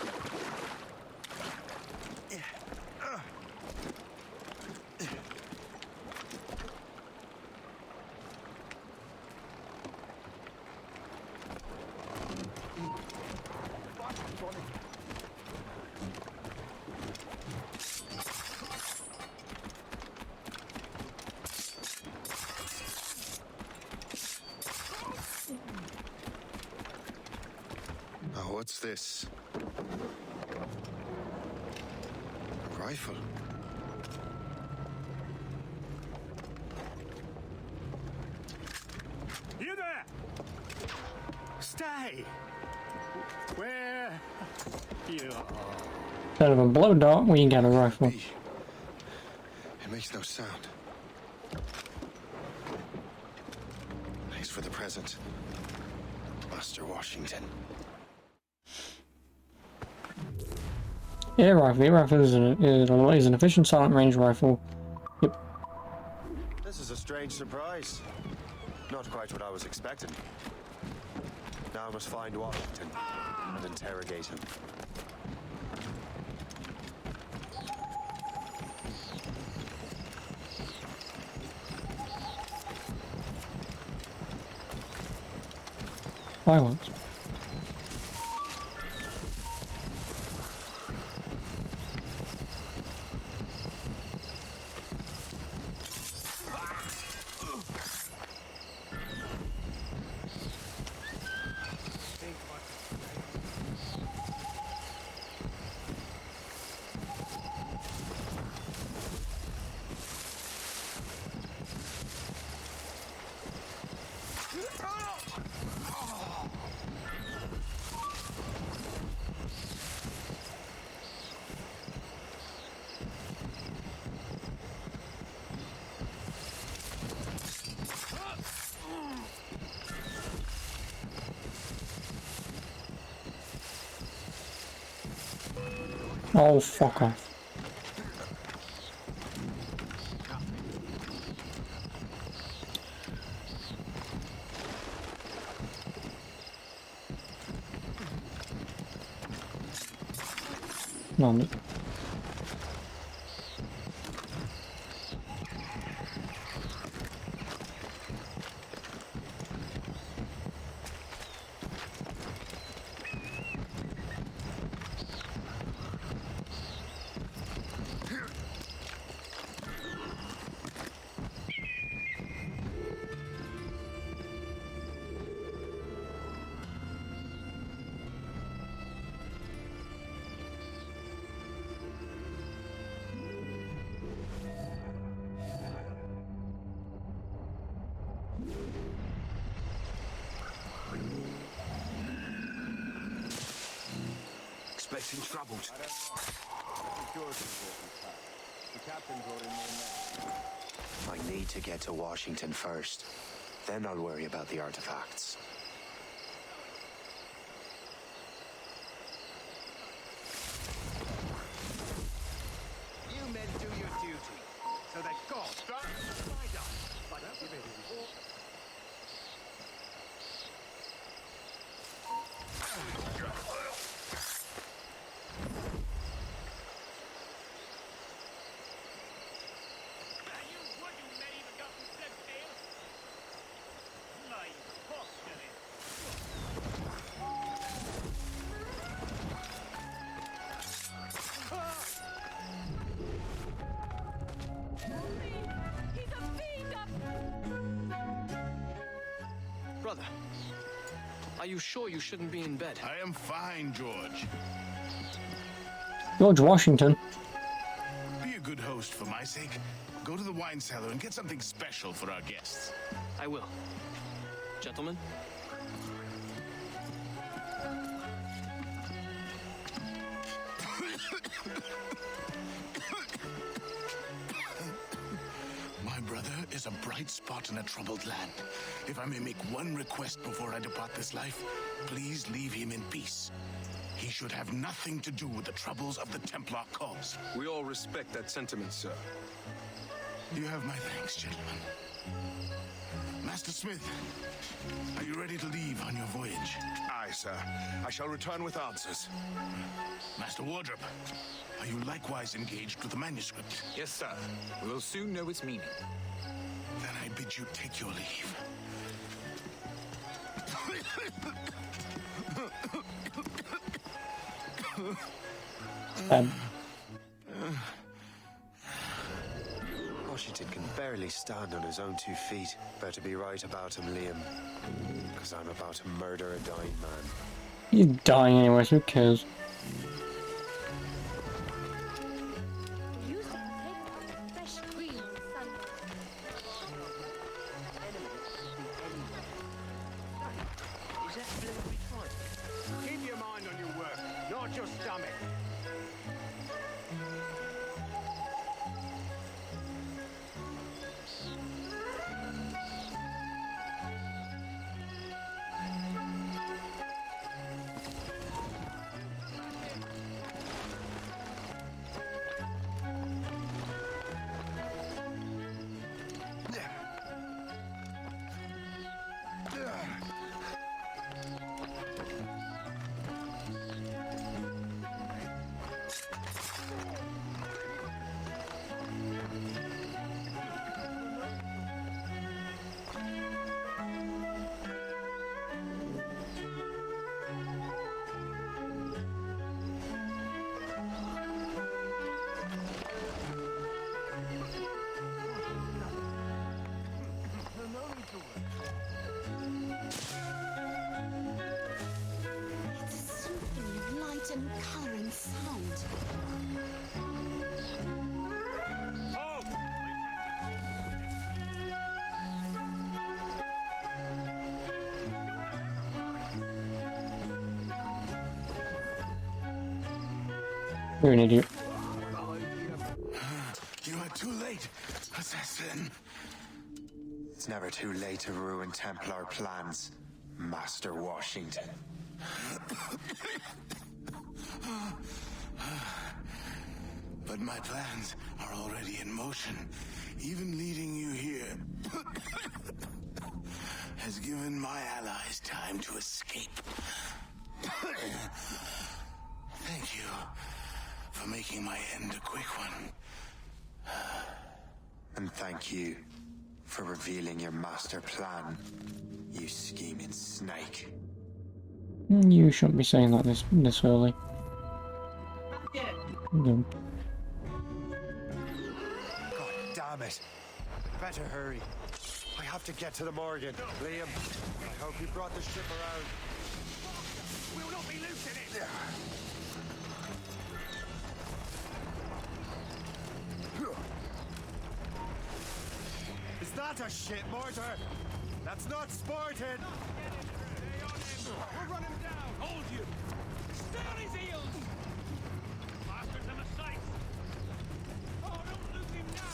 Oh, what's this? A rifle.
You there! Stay! Where you are.
Instead of a blow dart, we got a rifle.
It makes no sound. Thanks for the present, Master Washington.
Air rifle. Air rifle is an efficient silent range rifle. Yep.
This is a strange surprise. Not quite what I was expecting. Now I must find Washington and interrogate him.
Violence. Oh, fuck off. No,
Expecting trouble.
I need to get to Washington first. Then I'll worry about the artifacts.
You men do your duty, so that God don't find us. But
You wouldn't let even got some sense, Dale. My fuck,
Are you sure you shouldn't be in bed?
I am fine, George.
George Washington.
Be a good host for my sake. Go to the wine cellar and get something special for our guests.
I will. Gentlemen?
My brother is a bright spot in a troubled land. If I may make one request before I depart this life, please leave him in peace. He should have nothing to do with the troubles of the Templar cause.
We all respect that sentiment, sir.
You have my thanks, gentlemen. Master Smith, are you ready to leave on your voyage?
Aye, sir. I shall return with answers.
Master Wardrop, are you likewise engaged with the manuscript?
Yes, sir. We will soon know its meaning.
Then I bid you take your leave.
Washington can barely stand on his own 2 feet. Better be right about him, Liam. Because I'm about to murder a dying man.
He's dying anyways, who cares?
Keep your mind on your work, not your stomach.
It's soothing light and color and sound.
You're an idiot.
You are too late, assassin.
It's never too late to ruin Templar plans, Master Washington.
But my plans are already in motion. Even leading you here has given my allies time to escape. Thank you for making my end a quick one.
And thank you for revealing your master plan, you scheming snake.
You shouldn't be saying that this early. No.
God damn it. Better hurry. I have to get to the Morgan. Liam, I hope you brought the ship around.
We'll not be losing it.
Is that a shit mortar? That's not sporting!
We'll run him down. Hold you. Stay on his heels. Faster to the sights. Oh, don't lose him now.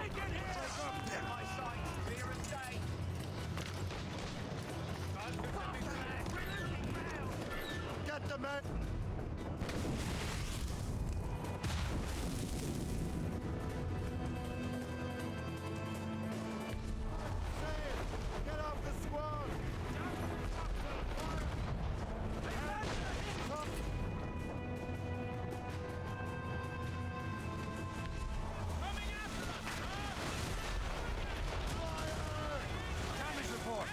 Take it here. Get my sight. Clear as day.
Get the man! Get off the squad!
Damage report.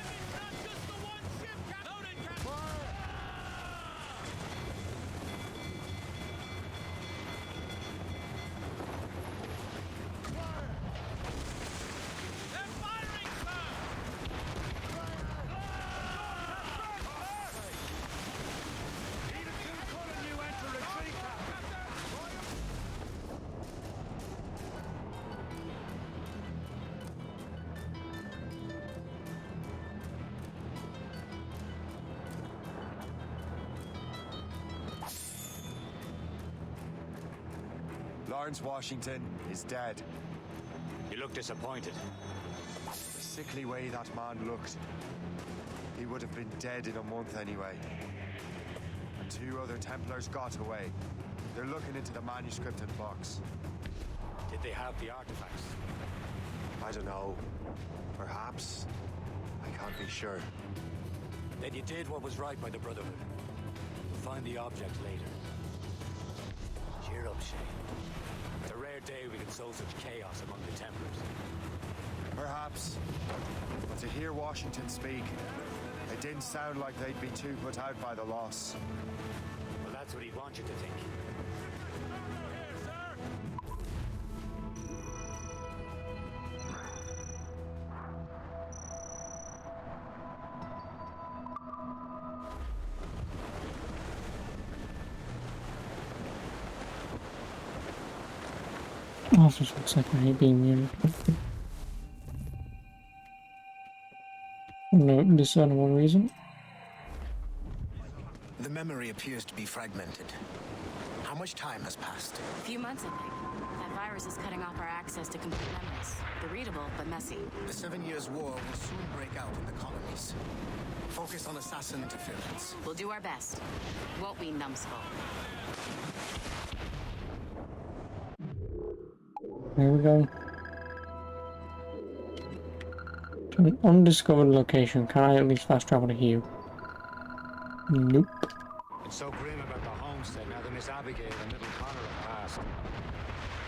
Lawrence Washington is dead.
You look disappointed.
The sickly way that man looked. He would have been dead in a month anyway. And 2 other Templars got away. They're looking into the manuscript and box.
Did they have the artifacts?
I don't know. Perhaps. I can't be sure.
Then you did what was right by the Brotherhood. We'll find the object later. Cheer up, Shay. It's a rare day we can sow such chaos among the Templars.
Perhaps. But to hear Washington speak, it didn't sound like they'd be too put out by the loss.
Well, that's what he'd want you to think.
Oh, this looks like I hate being muted. No discernible reason.
The memory appears to be fragmented. How much time has passed?
A few months, I think. That virus is cutting off our access to complete memories. They're readable, but messy.
The 7 Years' War will soon break out in the colonies. Focus on assassin interference.
We'll do our best. Won't we, numbskull?
There we go. To an undiscovered location. Can I at least fast travel to Hugh? Nope.
It's so grim about the homestead now that Miss Abigail and little Connor have passed.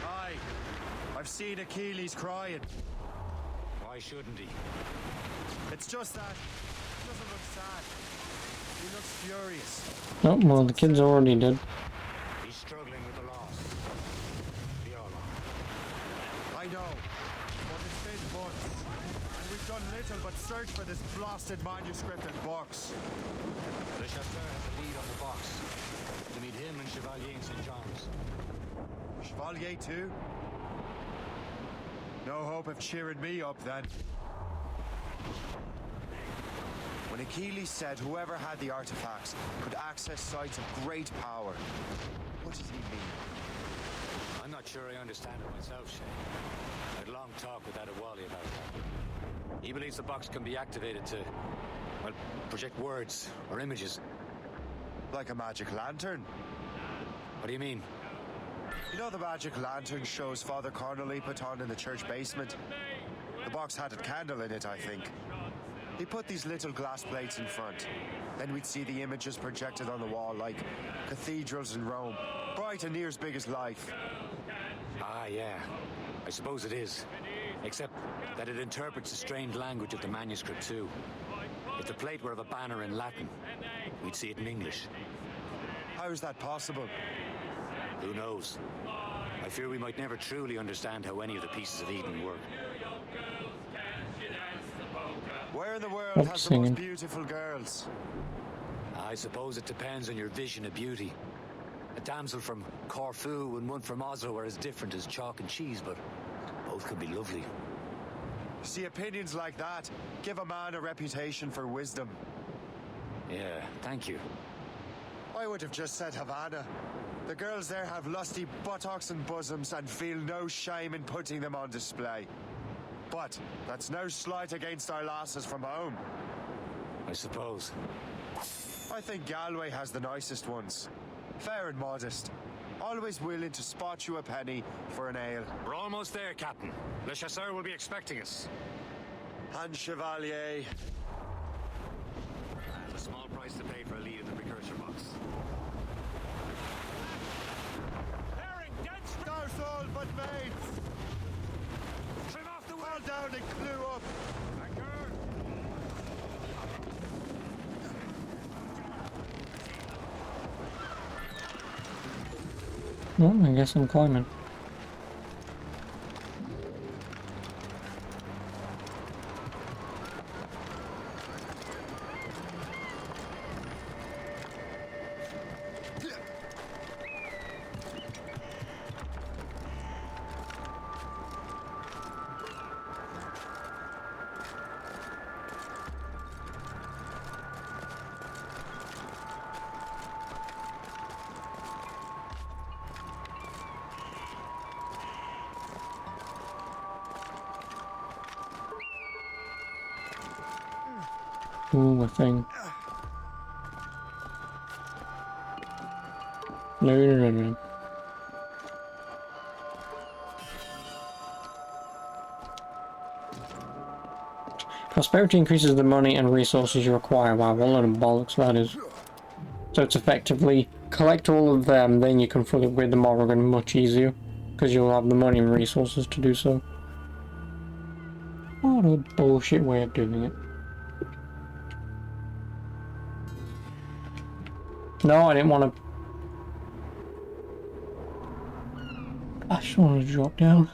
Aye. I've seen Achilles crying.
Why shouldn't he?
It's just that he doesn't look sad. He looks furious.
Oh, well, the kid's already dead.
He's struggling with the loss. We all are.
I know. But it's been months. And we've done little but search for this blasted manuscript and box.
Le Chasseur has a lead on the box. To meet him and Chevalier in St. John's.
Chevalier too? No hope of cheering me up then. When Achilles said whoever had the artifacts could access sites of great power, what does he mean?
I'm not sure I understand it myself, Shay. I had a long talk with Adewale about that. He believes the box can be activated to, well, project words or images.
Like a magic lantern?
What do you mean?
You know the magic lantern shows Father Connolly put on in the church basement? The box had a candle in it, I think. He put these little glass plates in front. Then we'd see the images projected on the wall like cathedrals in Rome. Bright and near as big as life.
Ah, yeah. I suppose it is. Except that it interprets the strange language of the manuscript, too. If the plate were of a banner in Latin, we'd see it in English.
How is that possible?
Who knows? I fear we might never truly understand how any of the pieces of Eden work.
Where in the world has the most beautiful girls?
I suppose it depends on your vision of beauty. A damsel from Corfu and one from Oslo are as different as chalk and cheese, but both can be lovely.
See, opinions like that give a man a reputation for wisdom.
Yeah, thank you.
I would have just said Havana. The girls there have lusty buttocks and bosoms and feel no shame in putting them on display. But that's no slight against our lasses from home.
I suppose.
I think Galway has the nicest ones. Fair and modest. Always willing to spot you a penny for an ale.
We're almost there, Captain. Le Chasseur will be expecting us.
And Chevalier.
It's a small price to pay for a lead in the precursor box.
Stars all but mates!
Trim off the
Fall down and clue up!
Well, I guess I'm climbing. Ooh, a thing. No. Prosperity increases the money and resources you require. Wow, what a load of bollocks that is. So it's effectively collect all of them, then you can fully upgrade the Morrigan much easier. Because you'll have the money and resources to do so. What a bullshit way of doing it. No, I didn't want to... I just wanted to drop down.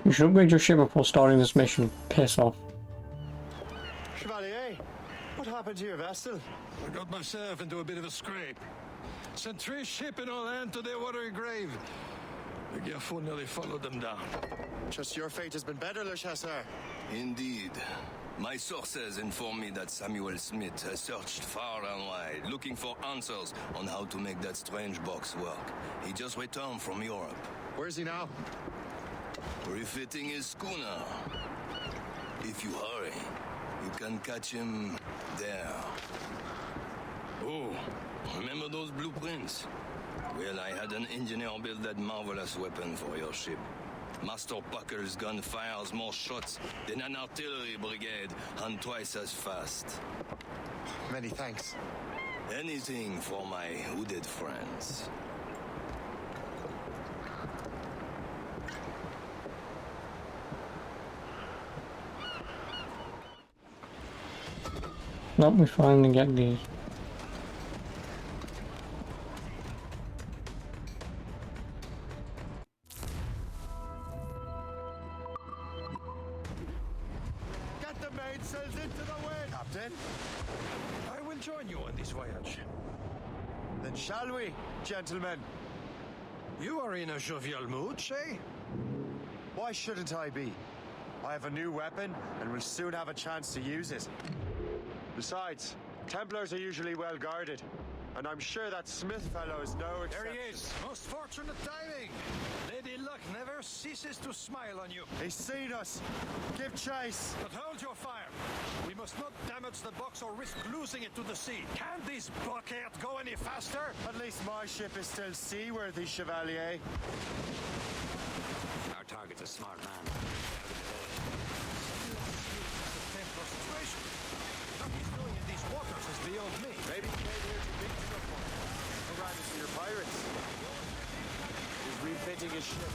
You should upgrade your ship before starting this mission. Piss off.
Chevalier, what happened to your vessel?
I got myself into a bit of a scrape. Sent 3 ships in all hand to their watery grave. The Gerfaut nearly followed them down.
Just your fate has been better, Le Chasseur.
Indeed. My sources inform me that Samuel Smith has searched far and wide, looking for answers on how to make that strange box work. He just returned from Europe.
Where's he now?
Refitting his schooner. If you hurry, you can catch him there. Oh, remember those blueprints? Well, I had an engineer build that marvelous weapon for your ship. Master Pucker's gun fires more shots than an artillery brigade and twice as fast.
Many thanks.
Anything for my hooded friends.
Nope, we finally get these.
Get the mainsails into the wind, Captain.
I will join you on this voyage.
Then shall we, gentlemen?
You are in a jovial mood, Shay?
Why shouldn't I be? I have a new weapon and will soon have a chance to use it. Besides, Templars are usually well guarded, and I'm sure that Smith fellow is no exception.
There he is. Most fortunate timing. Lady Luck never ceases to smile on you.
He's seen us. Give chase.
But hold your fire. We must not damage the box or risk losing it to the sea. Can this blockade go any faster?
At least my ship is still seaworthy, Chevalier.
Our target's a smart man.
Waters is beyond me.
Maybe he came here to beat you up on. Or ran into your pirates. He's refitting his ship.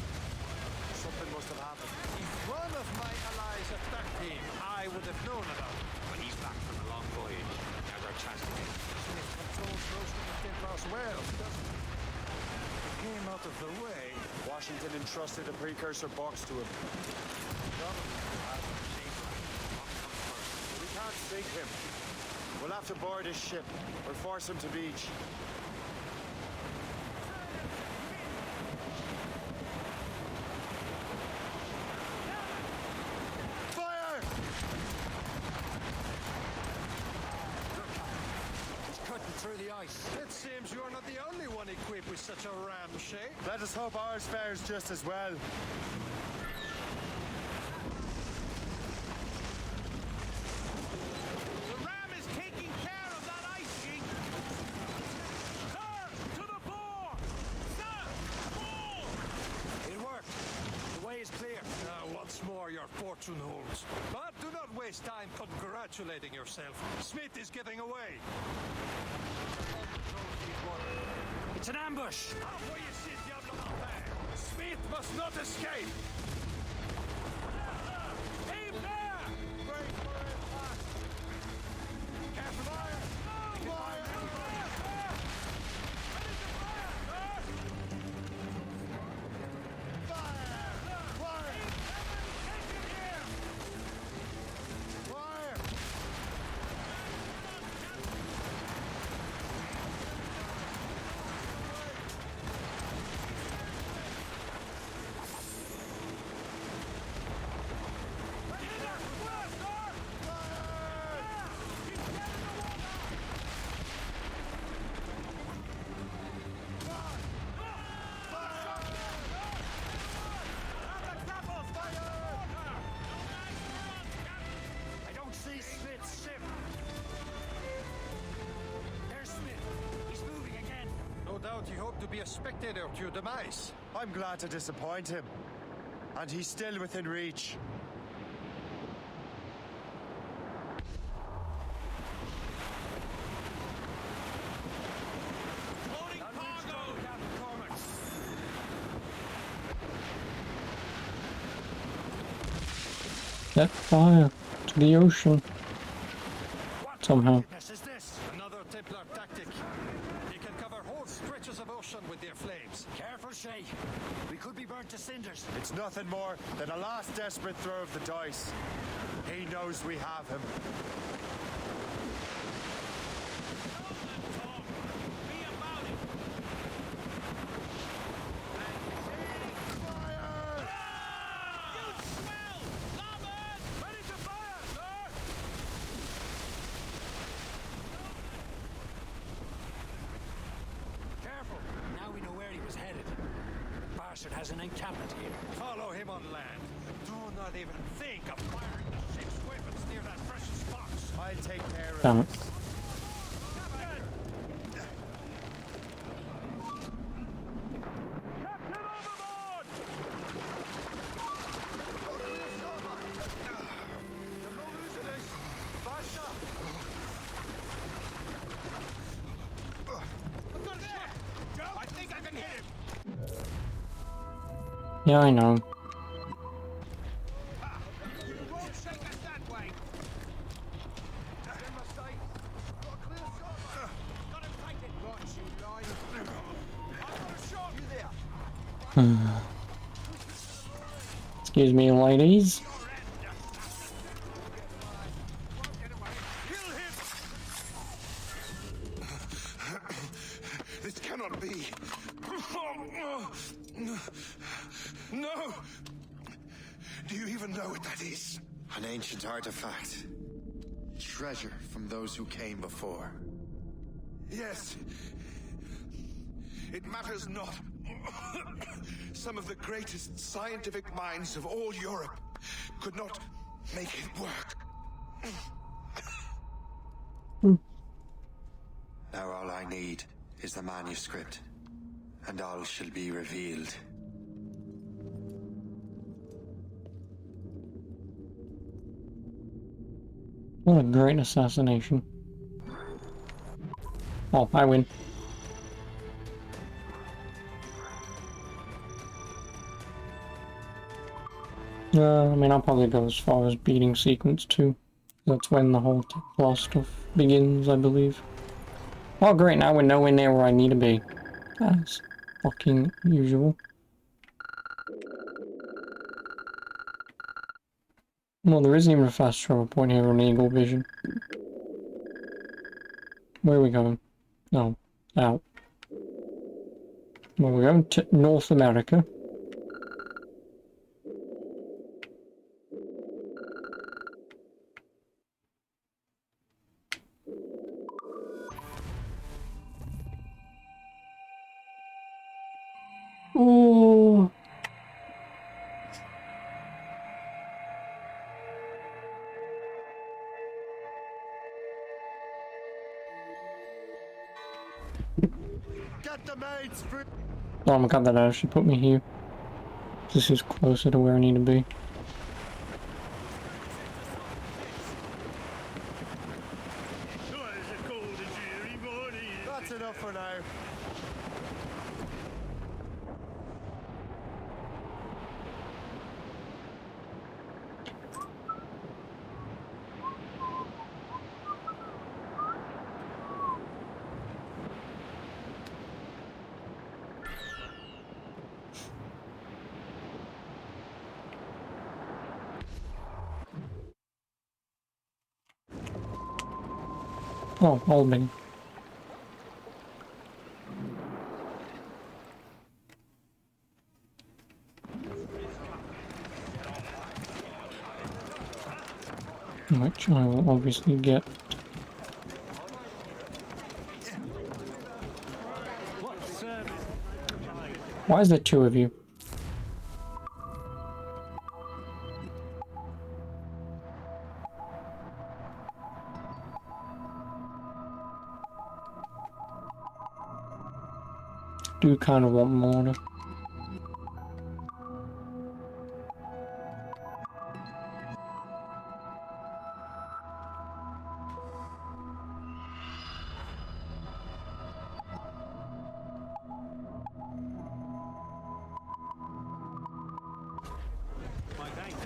Something must have happened.
If one of my allies attacked him, I would have known about it.
But he's back from a long voyage. Now's our chance to get him.
Smith controls most of the Templars well, doesn't he? He came out of the way.
Washington entrusted a precursor box to him. We can't sink him. We'll have to board his ship or force him to beach. Fire!
He's cutting through the ice. It seems you're not the only one equipped with such a ram, Shay.
Let us hope ours fares just as well.
Your fortune holds. But do not waste time congratulating yourself. Smith is getting away.
It's an ambush!
Halfway you see Diablo Martin. Smith must not escape. Aim there! Wait for it. Careful fire! Fire! hope to be a spectator to your demise.
I'm glad to disappoint him. And he's still within reach.
Set fire to the ocean. Somehow.
Is this another Templar tactic? They can cover whole stretches of ocean with their flames.
Careful, Shay. We could be burnt to cinders.
It's nothing more than a last desperate throw of the dice. He knows we have him.
Now we know where he was headed. Bastard has an encampment here.
Follow him on land. Do not even think of firing the ship's weapons near that precious box.
I'll take care of
Damn it.
I think I can hit him.
Yeah, I know. Excuse me, ladies.
This cannot be. No! Do you even know what that is?
An ancient artifact. Treasure from those who came before.
Yes. It matters not. Some of the greatest scientific minds of all Europe could not make it work.
Now all I need is the manuscript, and all shall be revealed.
What a great assassination. Oh, I win. I mean, I'll probably go as far as beating sequence 2. That's when the whole Templar stuff begins, I believe. Oh great, now we're nowhere near where I need to be. As fucking usual. Well, there isn't even a fast travel point here on Eagle Vision. Where are we going? No, out. Well, we're going to North America. Oh.
Get the mates through.
Oh my god, that actually put me here. This is closer to where I need to be.
That's enough for now.
Oh, Albany. Which I will obviously get. Why is there two of you? Do do kind of want more. Though.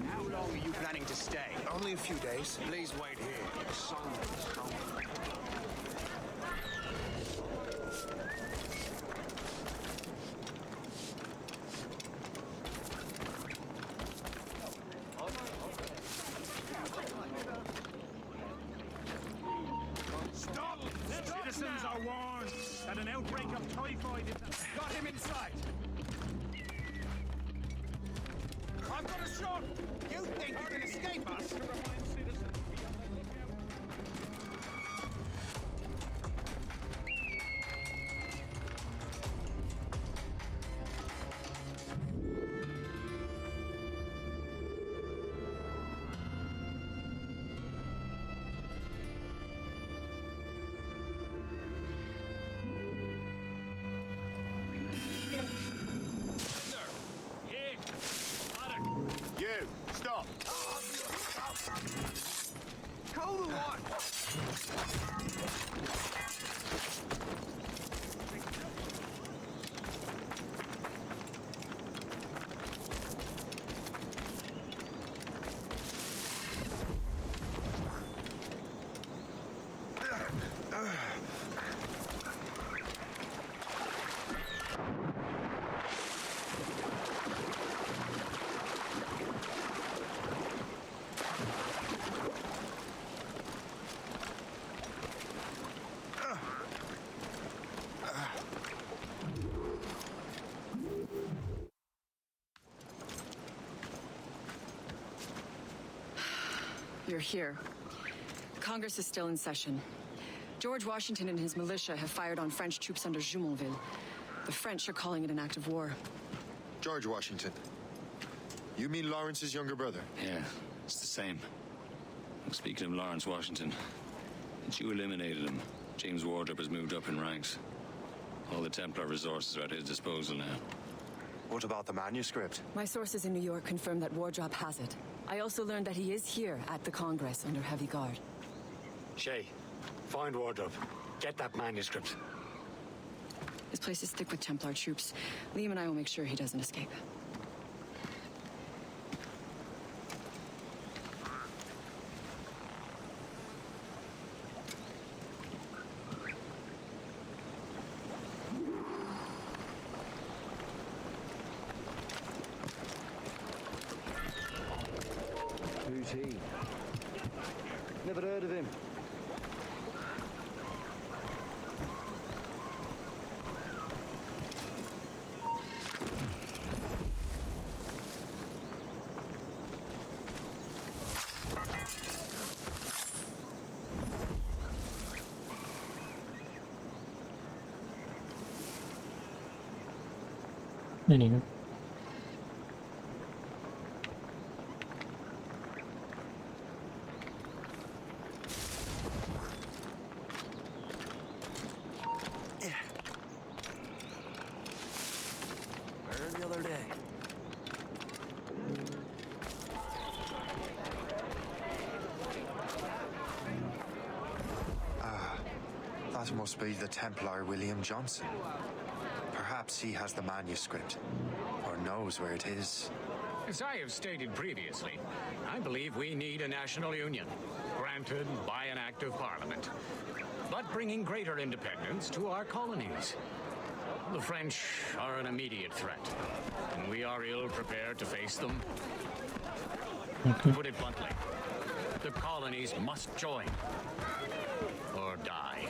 How long are you planning to stay?
Only a few days.
Please wait here.
Stop! Citizens are warned that an outbreak of typhoid is... Got him inside! I've got a shot!
You think you can escape us?
You, stop!
Call the one!
You're here. Congress is still in session. George Washington and his militia have fired on French troops under Jumonville. The French are calling it an act of war.
George Washington. You mean Lawrence's younger brother?
Yeah, it's the same. Speaking of Lawrence Washington, since you eliminated him, James Wardrop has moved up in ranks. All the Templar resources are at his disposal now.
What about the manuscript?
My sources in New York confirm that Wardrop has it. I also learned that he is here at the Congress under heavy guard.
Shay, find Wardrop. Get that manuscript.
This place is thick with Templar troops. Liam and I will make sure he doesn't escape.
Who's he? Never heard of him.
Anyway.
The other day.
That must be the Templar William Johnson. Perhaps he has the manuscript, or knows where it is.
As I have stated previously, I believe we need a national union, granted by an act of parliament, but bringing greater independence to our colonies. The French are an immediate threat, and we are ill prepared to face them. To put it bluntly, the colonies must join, or die.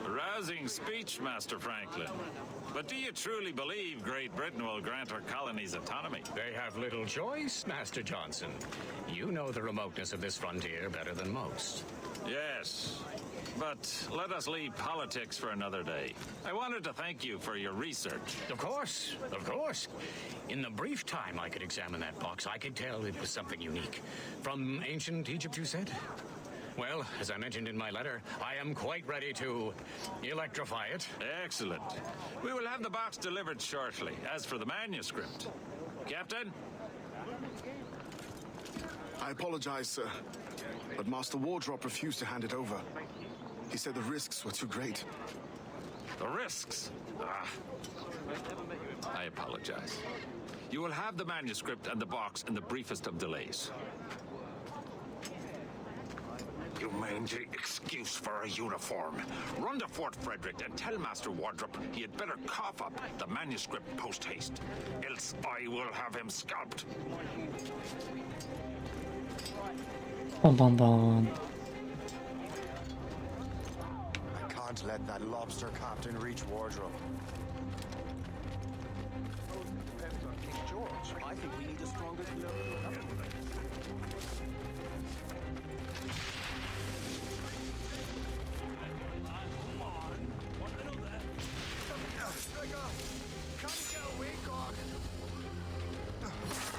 A rousing speech, Master Franklin. But do you truly believe Great Britain will grant our colonies autonomy?
They have little choice, Master Johnson. You know the remoteness of this frontier better than most.
Yes. But let us leave politics for another day. I wanted to thank you for your research.
Of course, of course. In the brief time I could examine that box, I could tell it was something unique. From ancient Egypt, you said? Well, as I mentioned in my letter, I am quite ready to electrify it.
Excellent. We will have the box delivered shortly. As for the manuscript, Captain?
I apologize, sir, but Master Wardrop refused to hand it over. He said the risks were too great.
The risks? Ah. I apologize. You will have the manuscript and the box in the briefest of delays. You mangy excuse for a uniform. Run to Fort Frederick and tell Master Wardrop he had better cough up the manuscript post-haste. Else I will have him scalped.
Bum bum bum.
I can't let that lobster captain reach Wardrobe.
Depends on King George. I think we need a stronger government.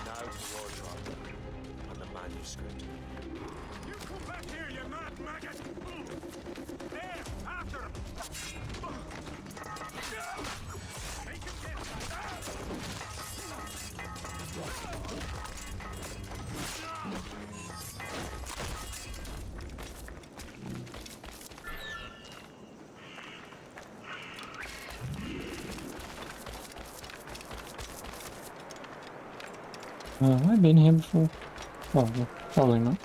Now to the wardrobe and the manuscript.
You come back here, you mad maggot! There, after him! Take him
Have I been here before? Oh, no, probably not.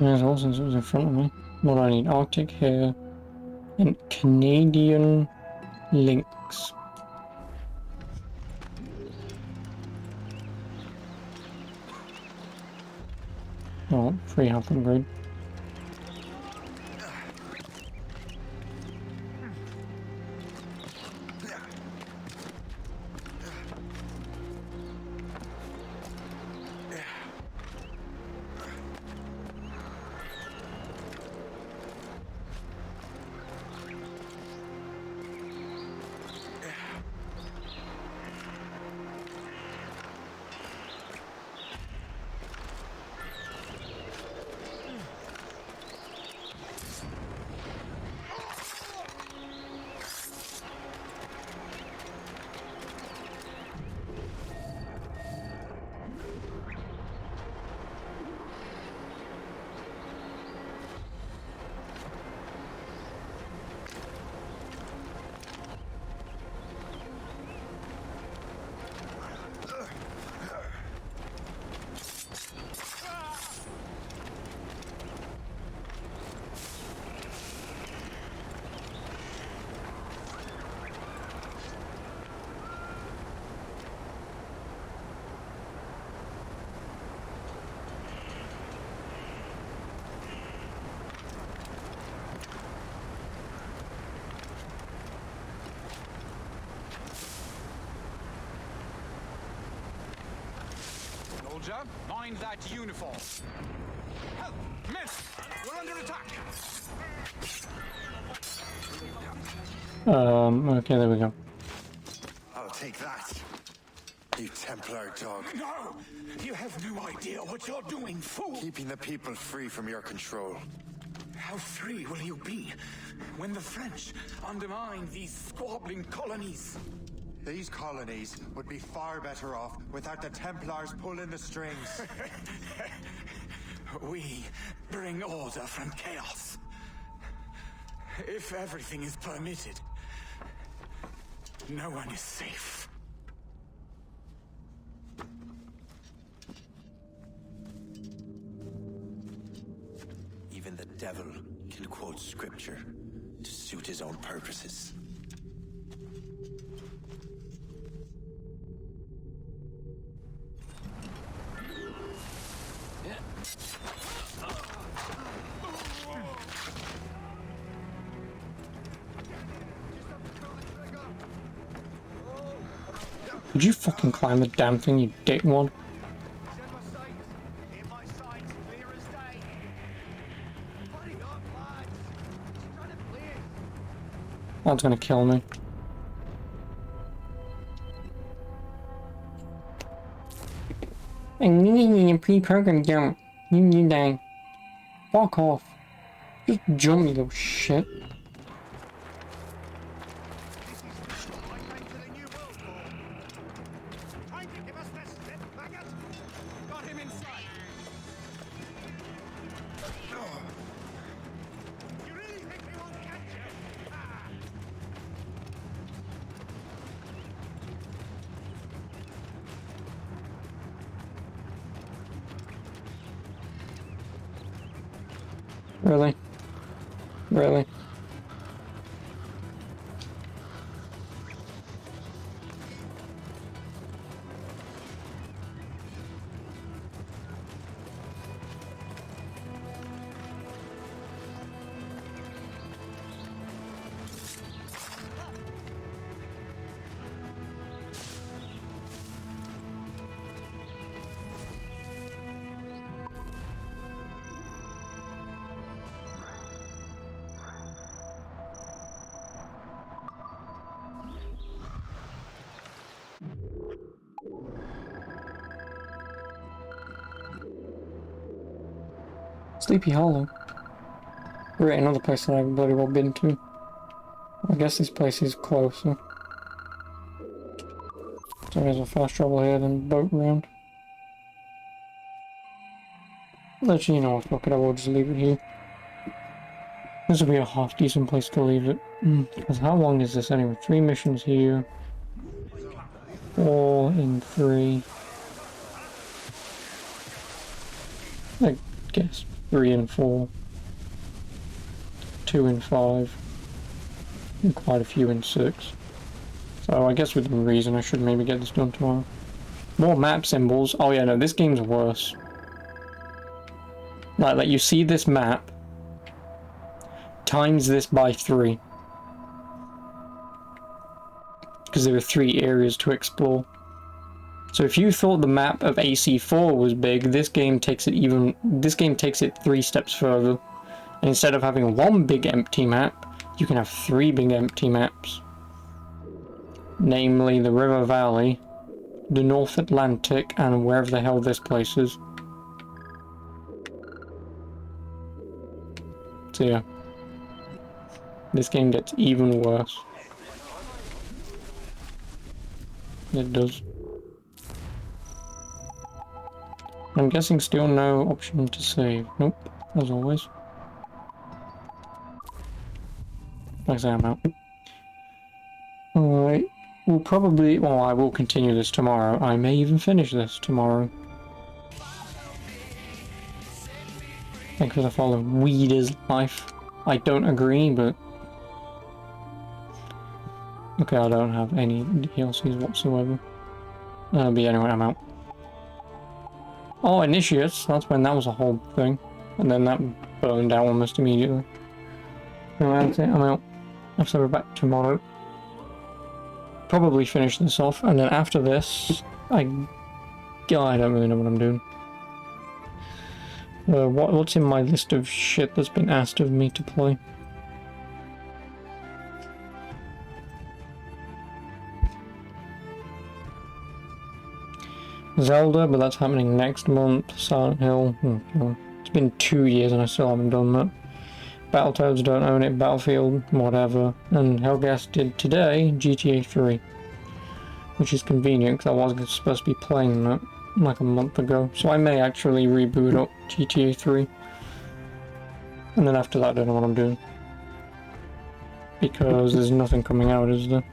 There's all sorts in front of me. What do I need? Arctic hair and Canadian lynx. Oh, free health upgrade.
Soldier, mind that uniform. Help! Men! We're under attack!
Okay, there we go.
I'll take that. You Templar dog.
No! You have no idea what you're doing, fool!
Keeping the people free from your control.
How free will you be when the French undermine these squabbling colonies?
These colonies would be far better off without the Templars pulling the strings.
We bring order from chaos. If everything is permitted, no one is safe.
Even the devil can quote scripture to suit his own purposes.
Would you fucking climb the damn thing, you dickwad? That's gonna kill me. I need a pre-programmed jump. You need that. Fuck off. Just jump, you little shit. Really? Really? Sleepy Hollow. We're at another place that I've bloody well been to. I guess this place is closer. So there's a fast travel here, then boat round. Actually, you know what, fuck it, I will just leave it here. This will be a half decent place to leave it. Because how long is this anyway? 3 missions here. 4 in 3. I guess 3 and 4. 2 and 5. And quite a few in 6. So I guess within reason I should maybe get this done tomorrow. More map symbols. Oh yeah, no, this game's worse. Like you see this map, times this by 3. Because there are 3 areas to explore. So if you thought the map of AC4 was big, this game takes it 3 steps further. And instead of having 1 big empty map, you can have 3 big empty maps. Namely the River Valley, the North Atlantic, and wherever the hell this place is. So yeah, this game gets even worse. It does. I'm guessing still no option to save. Nope, as always. Like I say, I'm out. Alright, we'll probably, well, I will continue this tomorrow. I may even finish this tomorrow. Thanks for the follow. Weed is life. I don't agree, but... Okay, I don't have any DLCs whatsoever. But anyway, I'm out. Oh, Initiates, that's when that was a whole thing. And then that burned out almost immediately. Anyway, that's it, I'm out. So we're back tomorrow. Probably finish this off, and then after this, I don't really know what I'm doing. What's in my list of shit that's been asked of me to play? Zelda, but that's happening next month. Silent Hill. It's been 2 years and I still haven't done that. Battletoads, don't own it. Battlefield, whatever. And Helghast did today GTA 3. Which is convenient because I was supposed to be playing that like a month ago. So I may actually reboot up GTA 3. And then after that I don't know what I'm doing. Because there's nothing coming out, is there?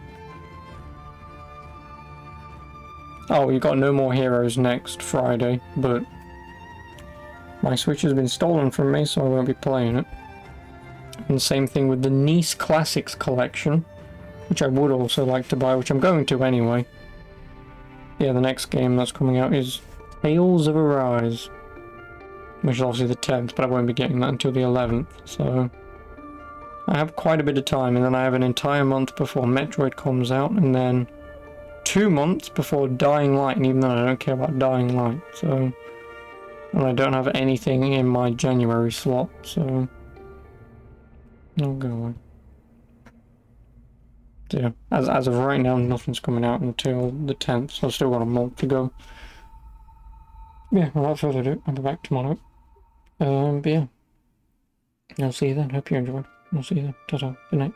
Oh, you got No More Heroes next Friday, but my Switch has been stolen from me, so I won't be playing it. And same thing with the Nice Classics collection, which I would also like to buy, which I'm going to anyway. Yeah, the next game that's coming out is Tales of Arise, which is obviously the 10th, but I won't be getting that until the 11th, so I have quite a bit of time, and then I have an entire month before Metroid comes out, and then 2 months before Dying Light, and even though I don't care about Dying Light, so... And I don't have anything in my January slot, so... I'll go away. So yeah, as of right now, nothing's coming out until the 10th, so I've still got a month to go. Yeah, without further ado, I'll be back tomorrow. But yeah. I'll see you then. Hope you enjoyed. I'll see you then. Ta-ta. Good night.